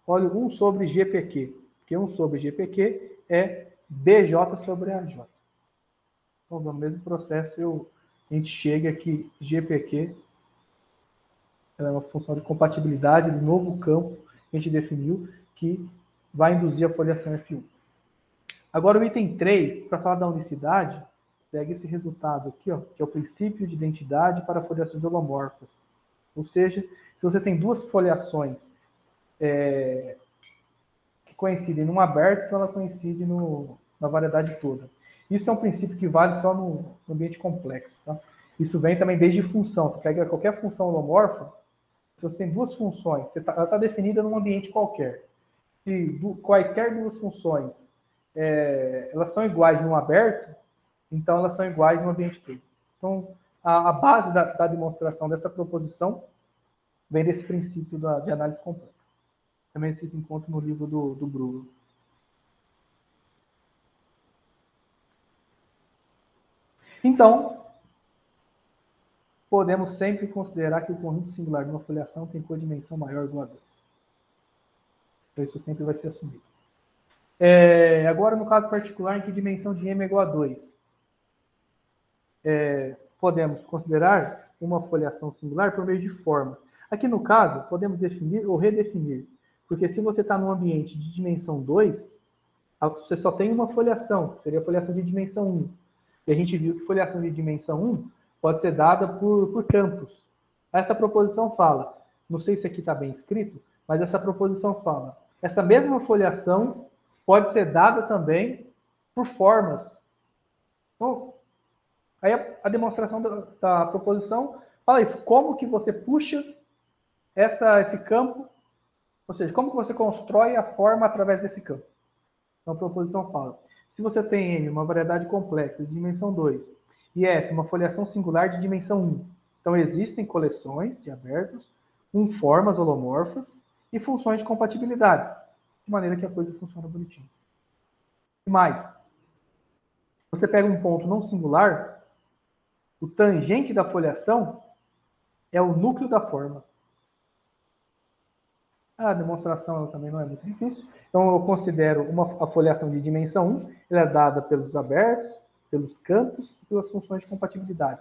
olha 1 sobre GPQ. Porque 1 sobre GPQ é BJ sobre AJ. Então, no mesmo processo, a gente chega aqui, GPQ Ela é uma função de compatibilidade do novo campo que a gente definiu que vai induzir a foliação F1. Agora, o item 3, para falar da unicidade, pega esse resultado aqui, ó, que é o princípio de identidade para foliações holomorfas. Ou seja, se você tem duas foliações que coincidem num aberto, então ela coincide na variedade toda. Isso é um princípio que vale só no ambiente complexo. Tá? Isso vem também desde função. Você pega qualquer função holomorfa, se você tem duas funções, ela está definida num ambiente qualquer. Se quaisquer duas funções elas são iguais num aberto, então elas são iguais no ambiente todo. Então, a base da demonstração dessa proposição vem desse princípio de análise complexa. Também vocês encontram no livro do Bruno. Então, podemos sempre considerar que o conjunto singular de uma foliação tem codimensão maior ou igual a 2. Então, isso sempre vai ser assumido. Agora, no caso particular, em que dimensão de M é igual a 2? Podemos considerar uma foliação singular por meio de formas. Aqui, no caso, podemos definir ou redefinir. Porque se você está num ambiente de dimensão 2, você só tem uma foliação, que seria a foliação de dimensão 1. E a gente viu que foliação de dimensão 1 pode ser dada por campos. Essa proposição fala, não sei se aqui está bem escrito, mas essa proposição fala, essa mesma foliação pode ser dada também por formas. Então, aí a demonstração da proposição fala isso, como que você puxa esse campo, ou seja, como que você constrói a forma através desse campo. Então a proposição fala, se você tem M, uma variedade complexa de dimensão 2, e F, uma foliação singular de dimensão 1, então existem coleções de abertos com formas holomorfas e funções de compatibilidade, de maneira que a coisa funciona bonitinho. E mais, você pega um ponto não singular, o tangente da foliação é o núcleo da forma. A demonstração ela também não é muito difícil. Então, eu considero a foliação de dimensão 1, ela é dada pelos abertos, pelos campos e pelas funções de compatibilidade.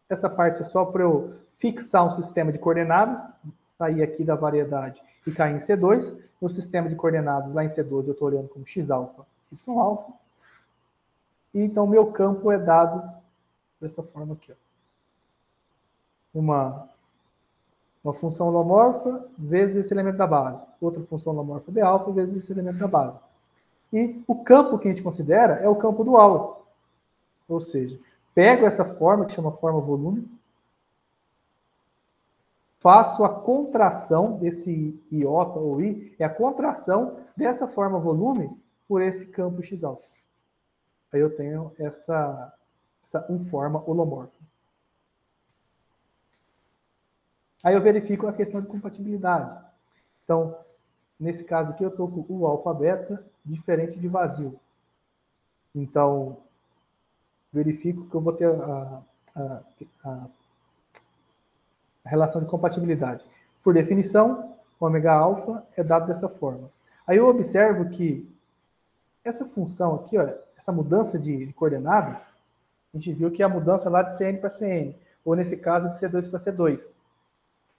Essa parte é só para eu fixar um sistema de coordenadas, sair aqui da variedade e cair em C2. No sistema de coordenadas, lá em C2, eu estou olhando como x-alfa, y-alfa. E então, meu campo é dado dessa forma aqui. Ó. Uma função holomorfa vezes esse elemento da base. Outra função holomorfa de alfa vezes esse elemento da base. E o campo que a gente considera é o campo dual. Ou seja, pego essa forma, que chama forma volume, faço a contração desse iota ou i, é a contração dessa forma volume por esse campo x-alfa. Aí eu tenho essa forma holomorfa. Aí eu verifico a questão de compatibilidade. Então, nesse caso aqui, eu estou com o alfa beta diferente de vazio. Então, verifico que eu vou ter a relação de compatibilidade. Por definição, o ômega alfa é dado dessa forma. Aí eu observo que essa função aqui, ó, essa mudança de coordenadas, a gente viu que é a mudança lá de Cn para Cn, ou nesse caso de C2 para C2.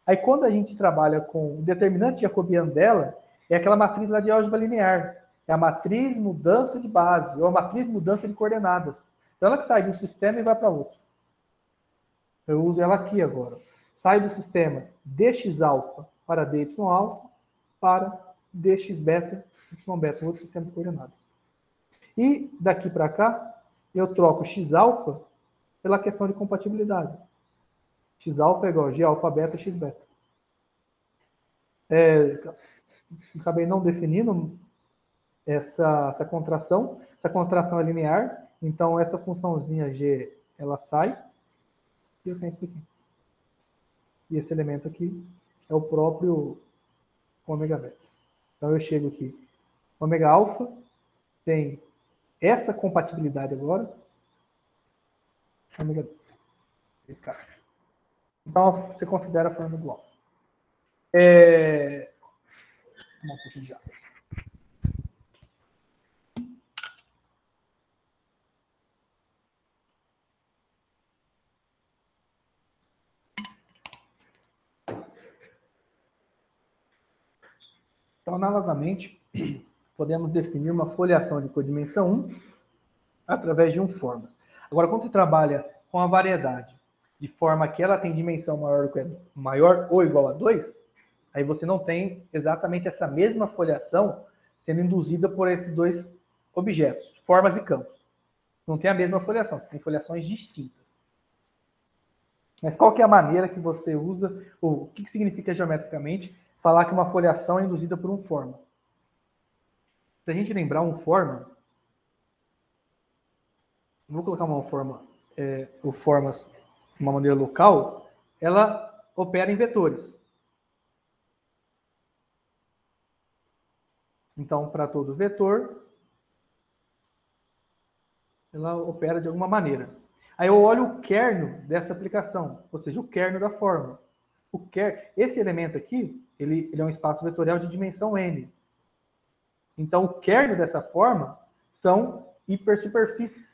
Aí quando a gente trabalha com o determinante jacobiano dela, é aquela matriz lá de álgebra linear. É a matriz mudança de base, ou a matriz mudança de coordenadas. Então ela que sai de um sistema e vai para outro. Eu uso ela aqui agora. Sai do sistema dx-alfa para dy-alfa para dx-beta, y-beta, outro sistema de coordenadas. E daqui para cá, eu troco x-alfa pela questão de compatibilidade. X-alfa é igual a g-alfa beta x-beta. Acabei não definindo essa contração. Essa contração é linear. Então, essa funçãozinha g, ela sai. E eu tenho isso aqui. E esse elemento aqui é o próprio ômega beta. Então, eu chego aqui. Ômega alfa tem essa compatibilidade agora. Ômega beta. Esse cara. Então, você considera a forma dual. Vamos um pouquinho de água. Então, analogamente, podemos definir uma foliação de codimensão 1 através de um formas. Agora, quando você trabalha com a variedade de forma que ela tem dimensão maior ou igual a 2, aí você não tem exatamente essa mesma foliação sendo induzida por esses dois objetos, formas e campos. Não tem a mesma foliação, você tem foliações distintas. Mas qual que é a maneira que você usa, ou o que significa geometricamente falar que uma foliação é induzida por um forma? Se a gente lembrar um forma, vou colocar uma forma, ou formas de uma maneira local, ela opera em vetores. Então, para todo vetor, ela opera de alguma maneira. Aí eu olho o kerno dessa aplicação, ou seja, o kerno da forma. Esse elemento aqui, ele é um espaço vetorial de dimensão n. Então, o kerno dessa forma são hipersuperfícies.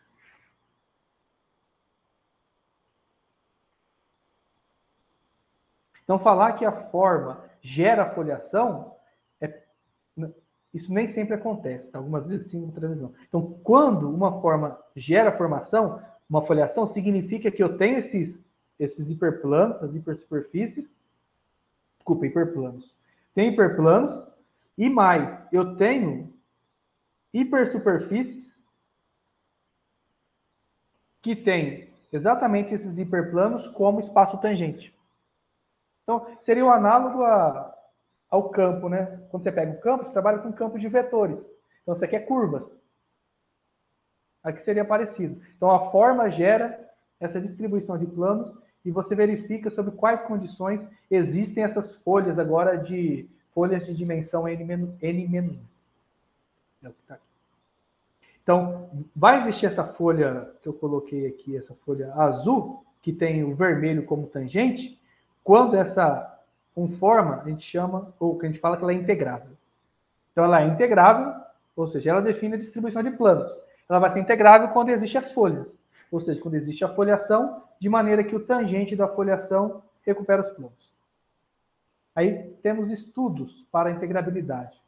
Então, falar que a forma gera foliação, isso nem sempre acontece. Algumas vezes sim, outras vezes não. Então, quando uma forma gera formação, uma foliação, significa que eu tenho esses hiperplanos, as hipersuperfícies. Desculpa, hiperplanos. Tem hiperplanos e mais, eu tenho hipersuperfícies que têm exatamente esses hiperplanos como espaço tangente. Então, seria o análogo ao campo, né? Quando você pega um campo, você trabalha com campo de vetores. Então, você quer curvas. Aqui seria parecido. Então, a forma gera essa distribuição de planos e você verifica sobre quais condições existem essas folhas agora de folhas de dimensão n-1. É o que está aqui. Então, vai existir essa folha que eu coloquei aqui, essa folha azul, que tem o vermelho como tangente, quando essa conforma, a gente chama, ou que a gente fala que ela é integrável. Então, ela é integrável, ou seja, ela define a distribuição de planos. Ela vai ser integrável quando existem as folhas, ou seja, quando existe a foliação, de maneira que o tangente da foliação recupera os planos. Aí temos estudos para a integrabilidade.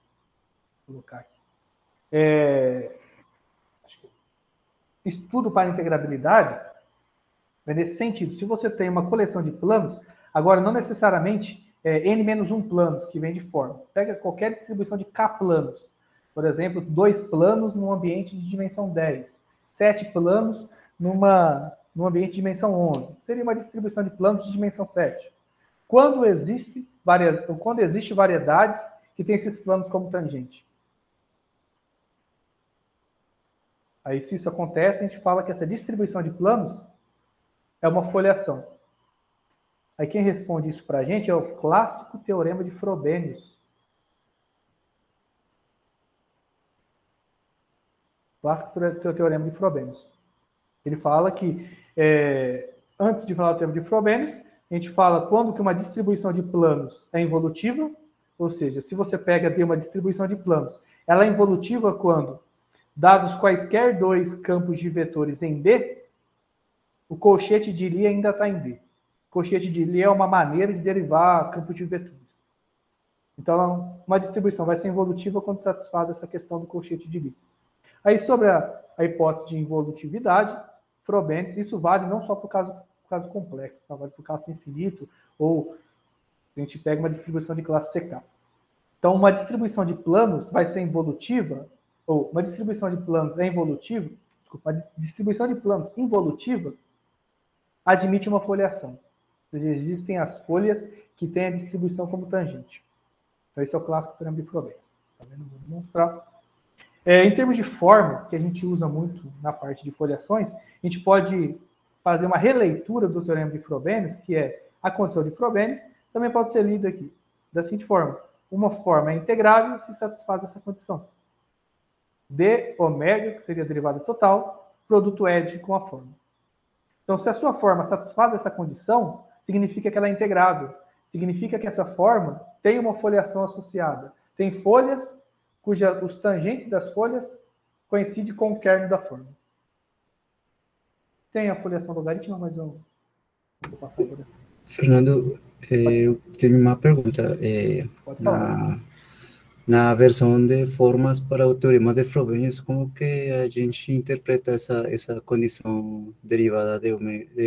Vou colocar aqui. Estudo para a integrabilidade vai nesse sentido. Se você tem uma coleção de planos, agora não necessariamente n-1 planos que vem de forma. Pega qualquer distribuição de k planos. Por exemplo, 2 planos num ambiente de dimensão 10. 7 planos num ambiente de dimensão 11. Seria uma distribuição de planos de dimensão 7. Quando existe variedades que têm esses planos como tangente. Aí, se isso acontece, a gente fala que essa distribuição de planos é uma foliação. Aí, quem responde isso para a gente é o clássico teorema de Frobenius. Clássico teorema de Frobenius. Ele fala que, antes de falar do teorema de Frobenius, a gente fala quando que uma distribuição de planos é involutiva, ou seja, se você pega uma distribuição de planos, ela é involutiva quando, dados quaisquer 2 campos de vetores em B, o colchete de Lie ainda está em B. O colchete de Lie é uma maneira de derivar campo de vetores. Então, uma distribuição vai ser involutiva quando satisfaz essa questão do colchete de Lie. Aí, sobre a hipótese de involutividade, Frobenius, isso vale não só para o caso complexo, tá? Vale para o caso infinito, ou a gente pega uma distribuição de classe CK. Então, uma distribuição de planos vai ser involutiva, ou uma distribuição de planos é involutiva, desculpa, uma distribuição de planos involutiva admite uma foliação. Ou seja, existem as folhas que têm a distribuição como tangente. Então, esse é o clássico teorema de Frobenius. Tá vendo? Vou demonstrar. Em termos de forma, que a gente usa muito na parte de foliações, a gente pode fazer uma releitura do teorema de Frobenius, que é a condição de Frobenius, também pode ser lida aqui, da seguinte forma. Uma forma é integrável se satisfaz essa condição. D ômega, que seria a derivada total, produto edge com a forma. Então, se a sua forma satisfaz essa condição, significa que ela é integrável. Significa que essa forma tem uma foliação associada. Tem folhas os tangentes das folhas coincidem com o kerno da forma. Tem a foliação logarítmica, mas eu vou passar por aqui. Fernando, eu tenho uma pergunta. Pode falar. na versão de formas para o teorema de Frobenius, como que a gente interpreta essa condição derivada de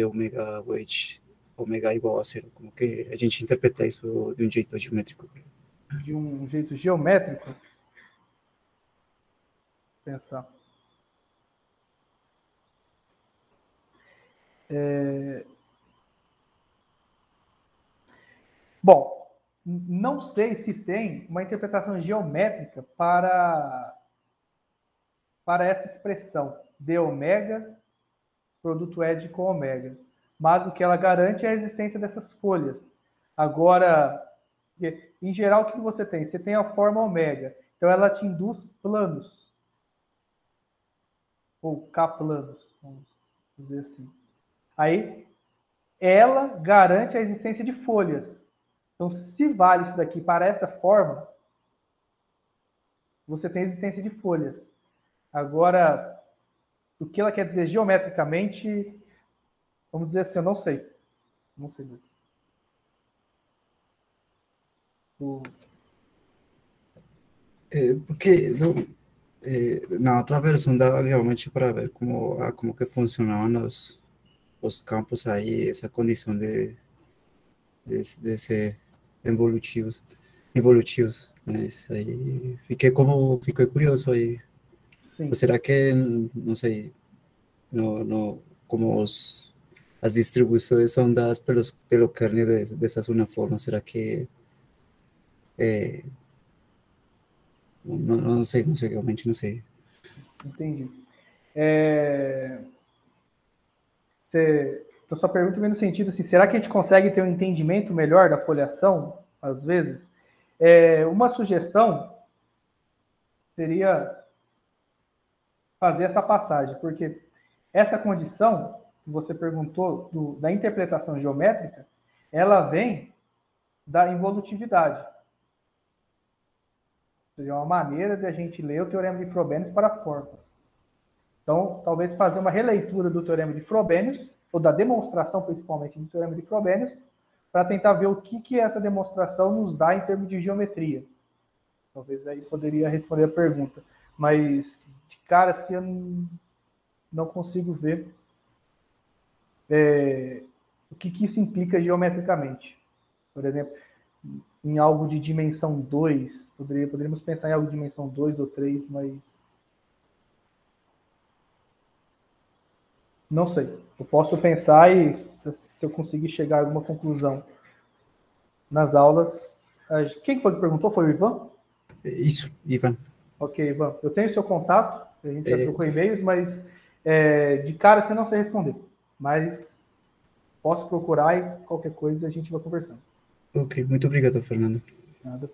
omega wedge, omega igual a zero? Como que a gente interpreta isso de um jeito geométrico? De um jeito geométrico? Pensar. Bom, não sei se tem uma interpretação geométrica para essa expressão d ômega produto edge com ômega. Mas o que ela garante é a existência dessas folhas. Agora, em geral, o que você tem? Você tem a forma ômega. Então, ela te induz planos. Ou K-planos, vamos dizer assim. Aí, ela garante a existência de folhas. Então, se vale isso daqui para essa forma, você tem a existência de folhas. Agora, o que ela quer dizer geometricamente, vamos dizer assim, eu não sei. Não sei. Porque na outra versão dá realmente para ver como que funcionavam os campos aí, essa condição de ser evolutivos, mas aí fiquei curioso aí. Sim. Ou será que, não sei, como as distribuições são dadas pelo kernel dessas uniformes, será que não sei, realmente não sei. Entendi. Então, sua pergunta vem no sentido assim, será que a gente consegue ter um entendimento melhor da foliação, às vezes? Uma sugestão seria fazer essa passagem, porque essa condição que você perguntou da interpretação geométrica, ela vem da involutividade. Ou seja, é uma maneira de a gente ler o teorema de Frobenius para formas. Então, talvez fazer uma releitura do teorema de Frobenius, ou da demonstração, principalmente, do teorema de Frobenius, para tentar ver o que essa demonstração nos dá em termos de geometria. Talvez aí poderia responder a pergunta. Mas, de cara, assim, eu não consigo ver o que isso implica geometricamente. Por exemplo, em algo de dimensão 2, poderíamos pensar em algo de dimensão 2 ou 3, mas não sei. Eu posso pensar e se eu conseguir chegar a alguma conclusão nas aulas. Quem foi que perguntou? Foi o Ivan? Isso, Ivan. Ok, Ivan. Eu tenho seu contato, a gente já trocou e-mails, mas de cara você não sei responder. Mas posso procurar e qualquer coisa a gente vai conversando. Ok, muito obrigado, Fernando. Nada.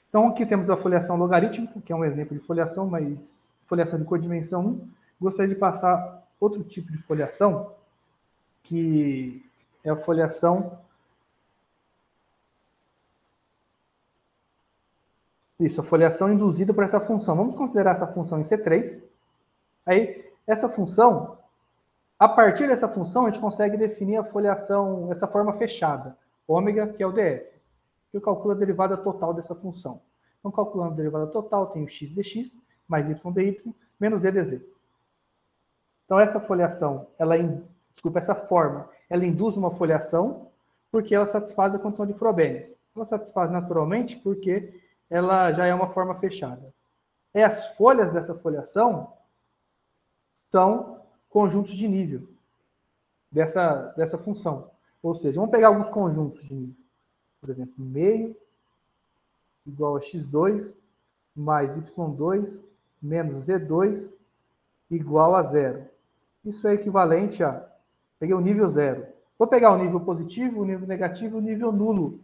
Então, aqui temos a foliação logarítmica, que é um exemplo de foliação, mas foliação de codimensão 1. Gostaria de passar outro tipo de foliação, que é a foliação... Isso, a foliação induzida por essa função. Vamos considerar essa função em C3. Aí, essa função, a partir dessa função, a gente consegue definir a foliação, essa forma fechada, ômega, que é o df. Eu calculo a derivada total dessa função. Então, calculando a derivada total, tenho x dx mais y dy menos e dz. Então, essa foliação, essa forma, ela induz uma foliação porque ela satisfaz a condição de Frobenius. Ela satisfaz naturalmente porque ela já é uma forma fechada. E as folhas dessa foliação são conjuntos de nível dessa função. Ou seja, vamos pegar alguns conjuntos de nível. Por exemplo, meio igual a x2 mais y2 menos z2 igual a 0. Isso é equivalente a... Peguei o nível 0. Vou pegar o nível positivo, o nível negativo e o nível nulo.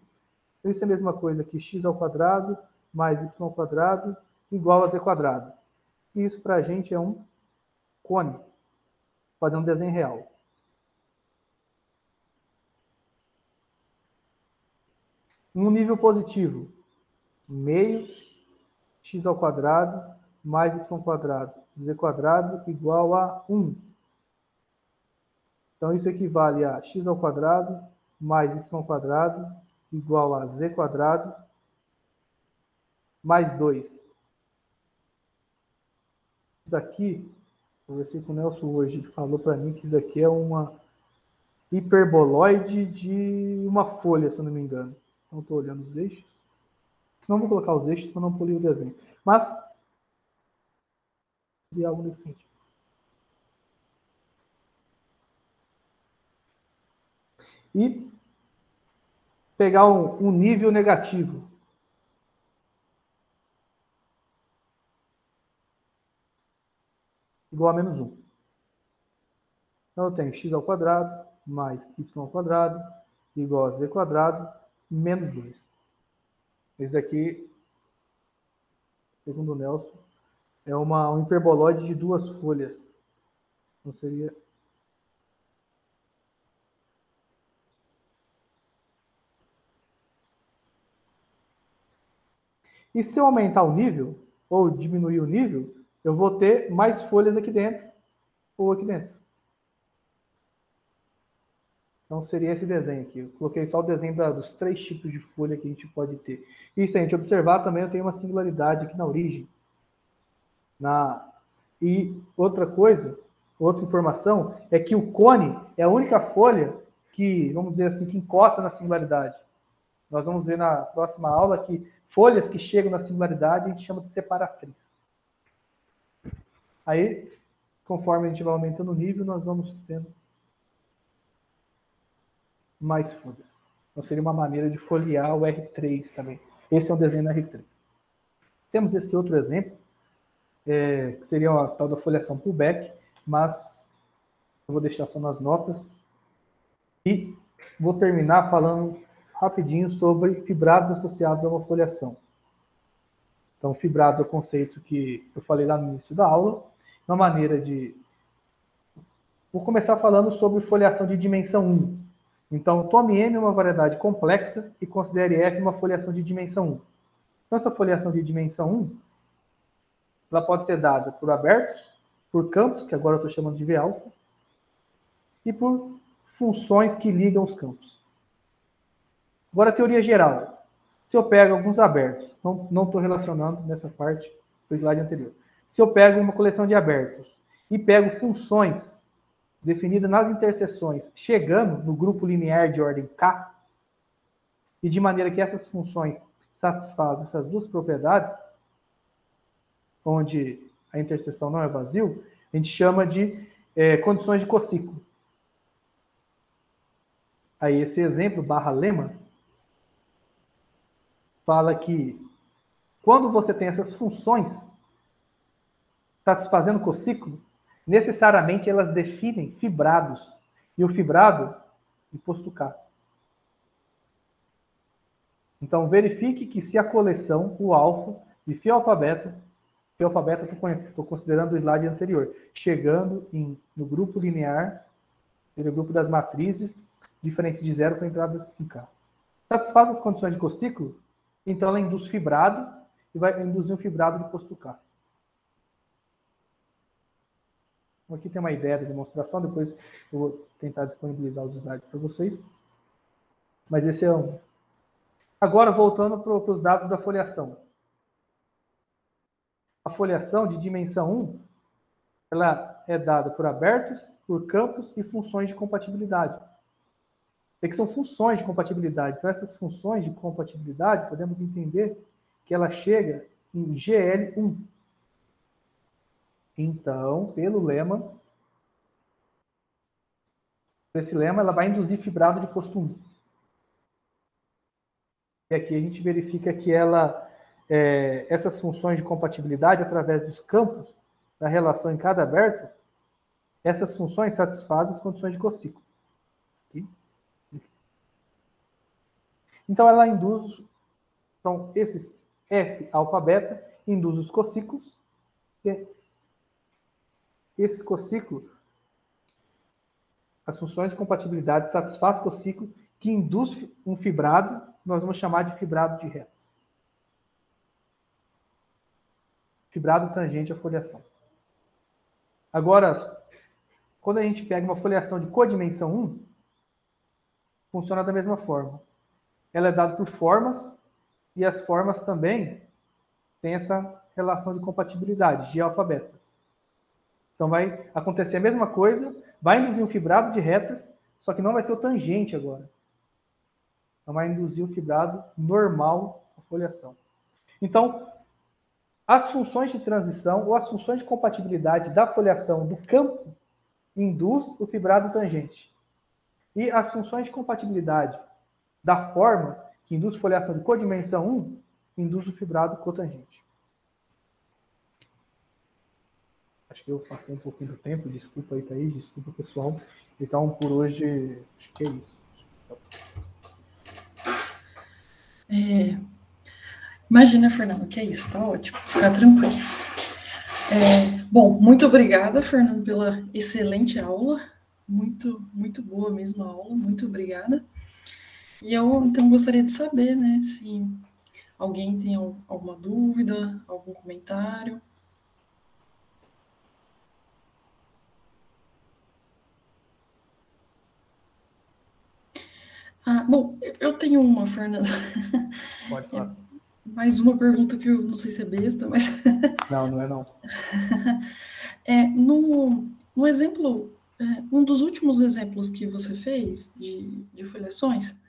Então, isso é a mesma coisa que x ao quadrado mais y ao quadrado igual a z quadrado. E isso para a gente é um cone. Vou fazer um desenho real. Um nível positivo, meio x ao quadrado mais y quadrado, z quadrado igual a 1. Então, isso equivale a x ao quadrado mais y quadrado igual a z quadrado mais 2. Isso daqui, eu conversei com o Nelson hoje, ele falou para mim que isso daqui é uma hiperboloide de uma folha, se eu não me engano. Não estou olhando os eixos. Não vou colocar os eixos para não polir o desenho. Mas, de algo nesse sentido. E pegar um nível negativo. Igual a menos 1. Então, eu tenho x ao quadrado mais y ao quadrado igual a z quadrado menos 2. Esse daqui, segundo o Nelson, é um hiperboloide de 2 folhas. Então, seria... E se eu aumentar o nível, ou diminuir o nível, eu vou ter mais folhas aqui dentro, ou aqui dentro. Então, seria esse desenho aqui. Eu coloquei só o desenho dos 3 tipos de folha que a gente pode ter. E se a gente observar, também eu tenho uma singularidade aqui na origem. E outra coisa, outra informação, é que o cone é a única folha que, vamos dizer assim, que encosta na singularidade. Nós vamos ver na próxima aula que folhas que chegam na singularidade a gente chama de separatriz. Aí, conforme a gente vai aumentando o nível, nós vamos tendo mais folhas. Então, seria uma maneira de folhear o R3 também. Esse é um desenho do R3. Temos esse outro exemplo, que seria a tal da folheação pullback, mas eu vou deixar só nas notas. E vou terminar falando rapidinho sobre fibrados associados a uma folheação. Então, fibrado é o conceito que eu falei lá no início da aula. Uma maneira de... Vou começar falando sobre folheação de dimensão 1. Então, tome M uma variedade complexa e considere F uma folheação de dimensão 1. Então, essa folheação de dimensão 1, ela pode ser dada por abertos, por campos, que agora eu estou chamando de V-alfa, e por funções que ligam os campos. Agora, a teoria geral. Se eu pego alguns abertos, não estou relacionando nessa parte do slide anterior. Se eu pego uma coleção de abertos e pego funções definidas nas interseções, chegando no grupo linear de ordem K, e de maneira que essas funções satisfazem essas duas propriedades, onde a interseção não é vazio, a gente chama de condições de cociclo. Aí esse exemplo, barra lema, fala que quando você tem essas funções satisfazendo o cociclo, necessariamente elas definem fibrados. E o fibrado, de posto K. Então, verifique que se a coleção, o alfa, de φ alfa beta estou considerando o slide anterior, chegando no grupo linear, no grupo das matrizes, diferente de zero para entradas em K. Satisfaz as condições de cociclo, então ela induz fibrado e vai induzir um fibrado de posto K. Aqui tem uma ideia da demonstração, depois eu vou tentar disponibilizar os slides para vocês. Mas esse é um. Agora, voltando para os dados da folheação. A folheação de dimensão 1, ela é dada por abertos, por campos e funções de compatibilidade. É que são funções de compatibilidade. Então, essas funções de compatibilidade, podemos entender que ela chega em GL1. Então, pelo lema, esse lema, ela vai induzir fibrado de posto 1. E aqui a gente verifica que essas funções de compatibilidade, através dos campos da relação em cada aberto, essas funções satisfazem as condições de cociclo. Aqui. Então, ela induz, então, esses F alfa beta induz os cociclos, e esse cociclo, as funções de compatibilidade satisfazem o cociclo que induz um fibrado, nós vamos chamar de fibrado de retas. Fibrado tangente à folheação. Agora, quando a gente pega uma folheação de codimensão 1, funciona da mesma forma. Ela é dada por formas, e as formas também tem essa relação de compatibilidade, de alfa beta. Então vai acontecer a mesma coisa, vai induzir um fibrado de retas, só que não vai ser o tangente agora. Então vai induzir o fibrado normal à foliação. Então, as funções de transição ou as funções de compatibilidade da foliação do campo induz o fibrado tangente. E as funções de compatibilidade da forma, que induz foliação de codimensão 1, induz o fibrado cotangente. Acho que eu passei um pouquinho do tempo, desculpa aí, Thaís, desculpa, pessoal. Então, por hoje, acho que é isso. Imagina, Fernando, que é isso, tá ótimo, fica tranquilo. Bom, muito obrigada, Fernando, pela excelente aula, muito boa mesmo a aula, muito obrigada. E eu, então, gostaria de saber, né, se alguém tem alguma dúvida, algum comentário. Bom, eu tenho uma, Fernando. Pode falar. Mais uma pergunta que eu não sei se é besta, mas... Não é não. No exemplo, um dos últimos exemplos que você fez de foliações,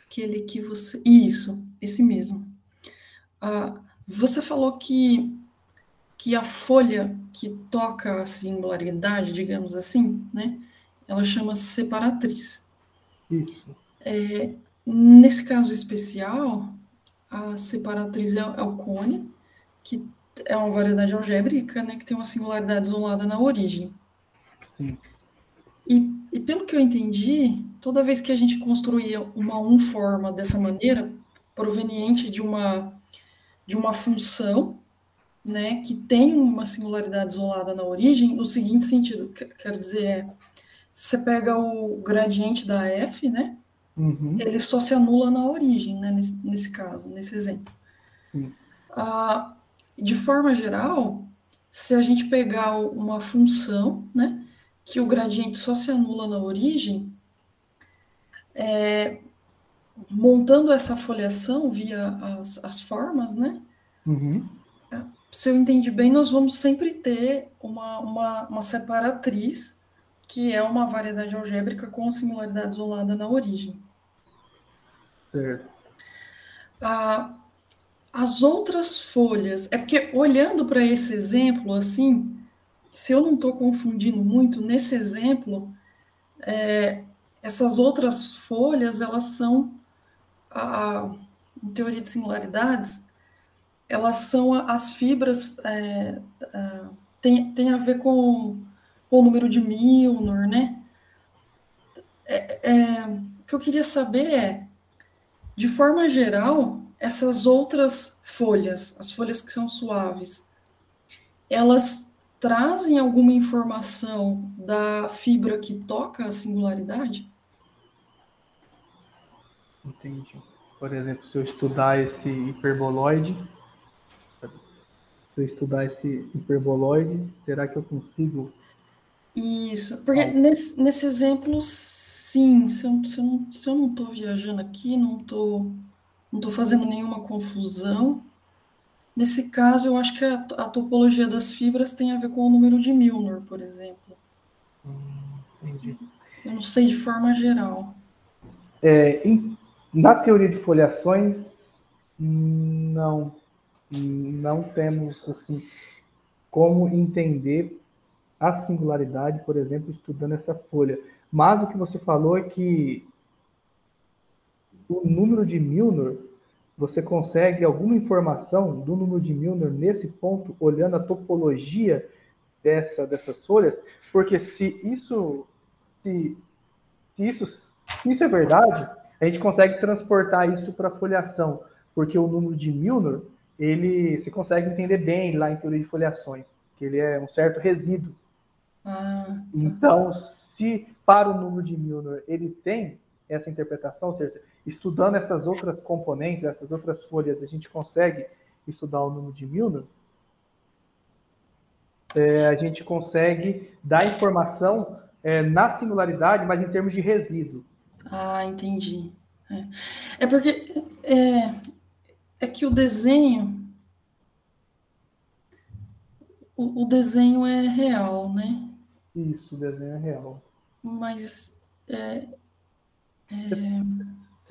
aquele que você... Isso, esse mesmo. Você falou que a folha que toca a singularidade, digamos assim, né, ela chama separatriz. Isso. Nesse caso especial, a separatriz é o cone, que é uma variedade algébrica, né, que tem uma singularidade isolada na origem. Sim. E pelo que eu entendi, toda vez que a gente construía uma unforma dessa maneira, proveniente de uma função, né, que tem uma singularidade isolada na origem, no seguinte sentido, quero dizer, você pega o gradiente da f, né, ele só se anula na origem, né, nesse caso, nesse exemplo. De forma geral, se a gente pegar uma função, né, que o gradiente só se anula na origem, montando essa foliação via as formas, né, se eu entendi bem, nós vamos sempre ter uma separatriz, que é uma variedade algébrica com singularidade isolada na origem. Certo. As outras folhas... É porque, olhando para esse exemplo, assim, se eu não estou confundindo muito, nesse exemplo, essas outras folhas, elas são, em teoria de singularidades, elas são as fibras, tem a ver com o número de Milnor, né? O que eu queria saber é, de forma geral, essas outras folhas, as folhas que são suaves, elas trazem alguma informação da fibra que toca a singularidade? Entendi. Por exemplo, se eu estudar esse hiperboloide, será que eu consigo? Isso, porque nesse exemplo, sim, se eu não estou viajando aqui, não estou fazendo nenhuma confusão. Nesse caso, eu acho que a topologia das fibras tem a ver com o número de Milnor, por exemplo. Entendi. Eu não sei de forma geral. Na teoria de foliações, não temos assim como entender a singularidade, por exemplo, estudando essa folha. Mas o que você falou é que o número de Milnor, você consegue alguma informação do número de Milnor nesse ponto, olhando a topologia dessas folhas, porque se isso é verdade, a gente consegue transportar isso para a foliação, porque o número de Milnor, ele se consegue entender bem lá em teoria de foliações, que ele é um certo resíduo. Então, se para o número de Milnor ele tem essa interpretação, ou seja, estudando essas outras componentes, essas outras folhas, a gente consegue estudar o número de Milnor, a gente consegue dar informação na singularidade, mas em termos de resíduo. Entendi. É porque É que o desenho é real, né? Isso, o desenho é real. Mas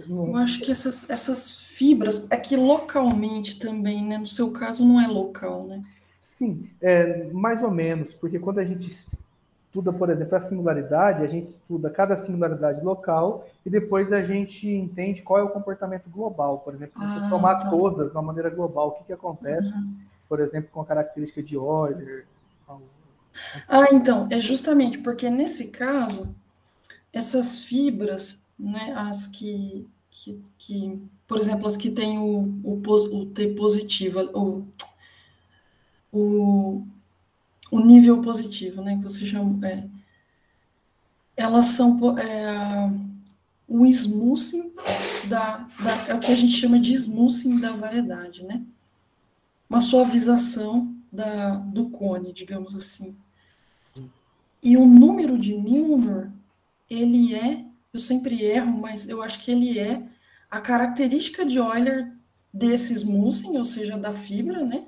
Não- eu acho que essas fibras, é que localmente também, né? No seu caso não é local, né? Sim, mais ou menos, porque quando a gente estuda, por exemplo, a singularidade, a gente estuda cada singularidade local e depois a gente entende qual é o comportamento global. Por exemplo, se você somar Tá. todas de uma maneira global, o que acontece, por exemplo, com a característica de Euler? Então, é justamente porque nesse caso, essas fibras, né, as por exemplo, as que têm o T positivo, o nível positivo, né, que você chama, elas são o smoothing é o que a gente chama de smoothing da variedade, né? Uma suavização do cone, digamos assim. E o número de Milnor, eu sempre erro, mas eu acho que ele é a característica de Euler desse smoothing, ou seja, da fibra, né?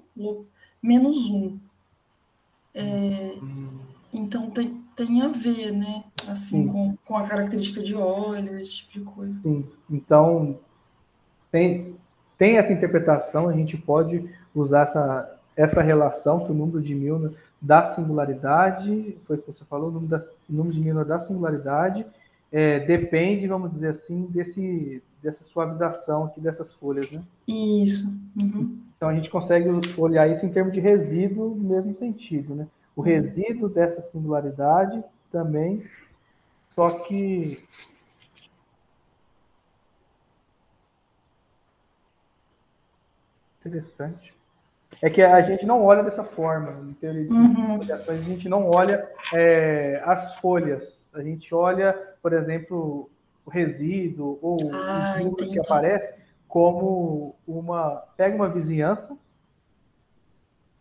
Menos 1. Então tem a ver, né? Assim, com a característica de Euler, esse tipo de coisa. Sim, então tem essa interpretação, a gente pode usar essa relação que o número de Milnor da singularidade, foi isso que você falou, o número de Milnor da singularidade depende, vamos dizer assim, dessa suavização aqui dessas folhas, né? Isso. Uhum. Então a gente consegue olhar isso em termos de resíduo no mesmo sentido, né? O resíduo dessa singularidade também, só que interessante. É que a gente não olha dessa forma. Em teoria de avaliações, a gente não olha as folhas. A gente olha, por exemplo, o resíduo ou os números que aparecem como pega uma vizinhança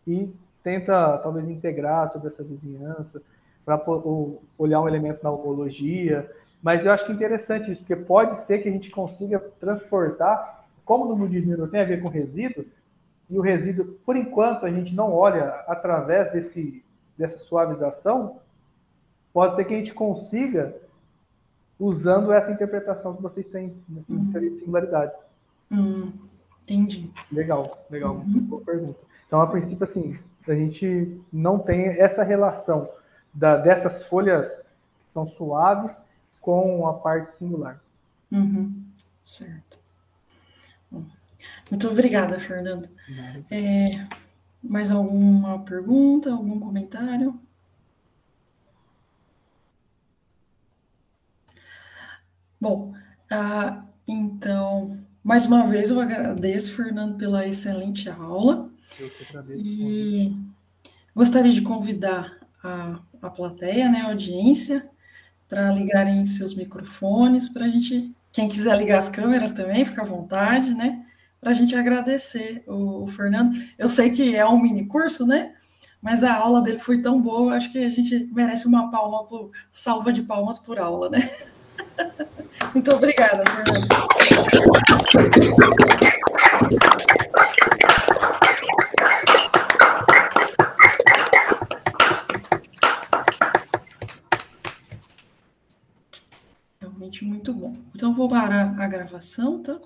e tenta, talvez, integrar sobre essa vizinhança para olhar um elemento na homologia. Mas eu acho que é interessante isso, porque pode ser que a gente consiga transportar, como o número de Milnor tem a ver com resíduo, e o resíduo, por enquanto, a gente não olha através dessa suavização, pode ser que a gente consiga usando essa interpretação que vocês têm em teoria de singularidades. Entendi. Legal. Boa pergunta. Então, a princípio, assim, a gente não tem essa relação dessas folhas que são suaves com a parte singular. Certo. Muito obrigada, Fernando. Mais alguma pergunta, algum comentário? Bom, então, mais uma vez eu agradeço, Fernando, pela excelente aula. Eu que agradeço. E gostaria de convidar a plateia, né, a audiência, para ligarem seus microfones, para a gente, quem quiser ligar as câmeras também, fica à vontade, né? Para a gente agradecer o Fernando. Eu sei que é um mini curso, né? Mas a aula dele foi tão boa, acho que a gente merece uma salva de palmas por aula, né? Muito obrigada, Fernando. Realmente muito bom. Então, vou parar a gravação, tá?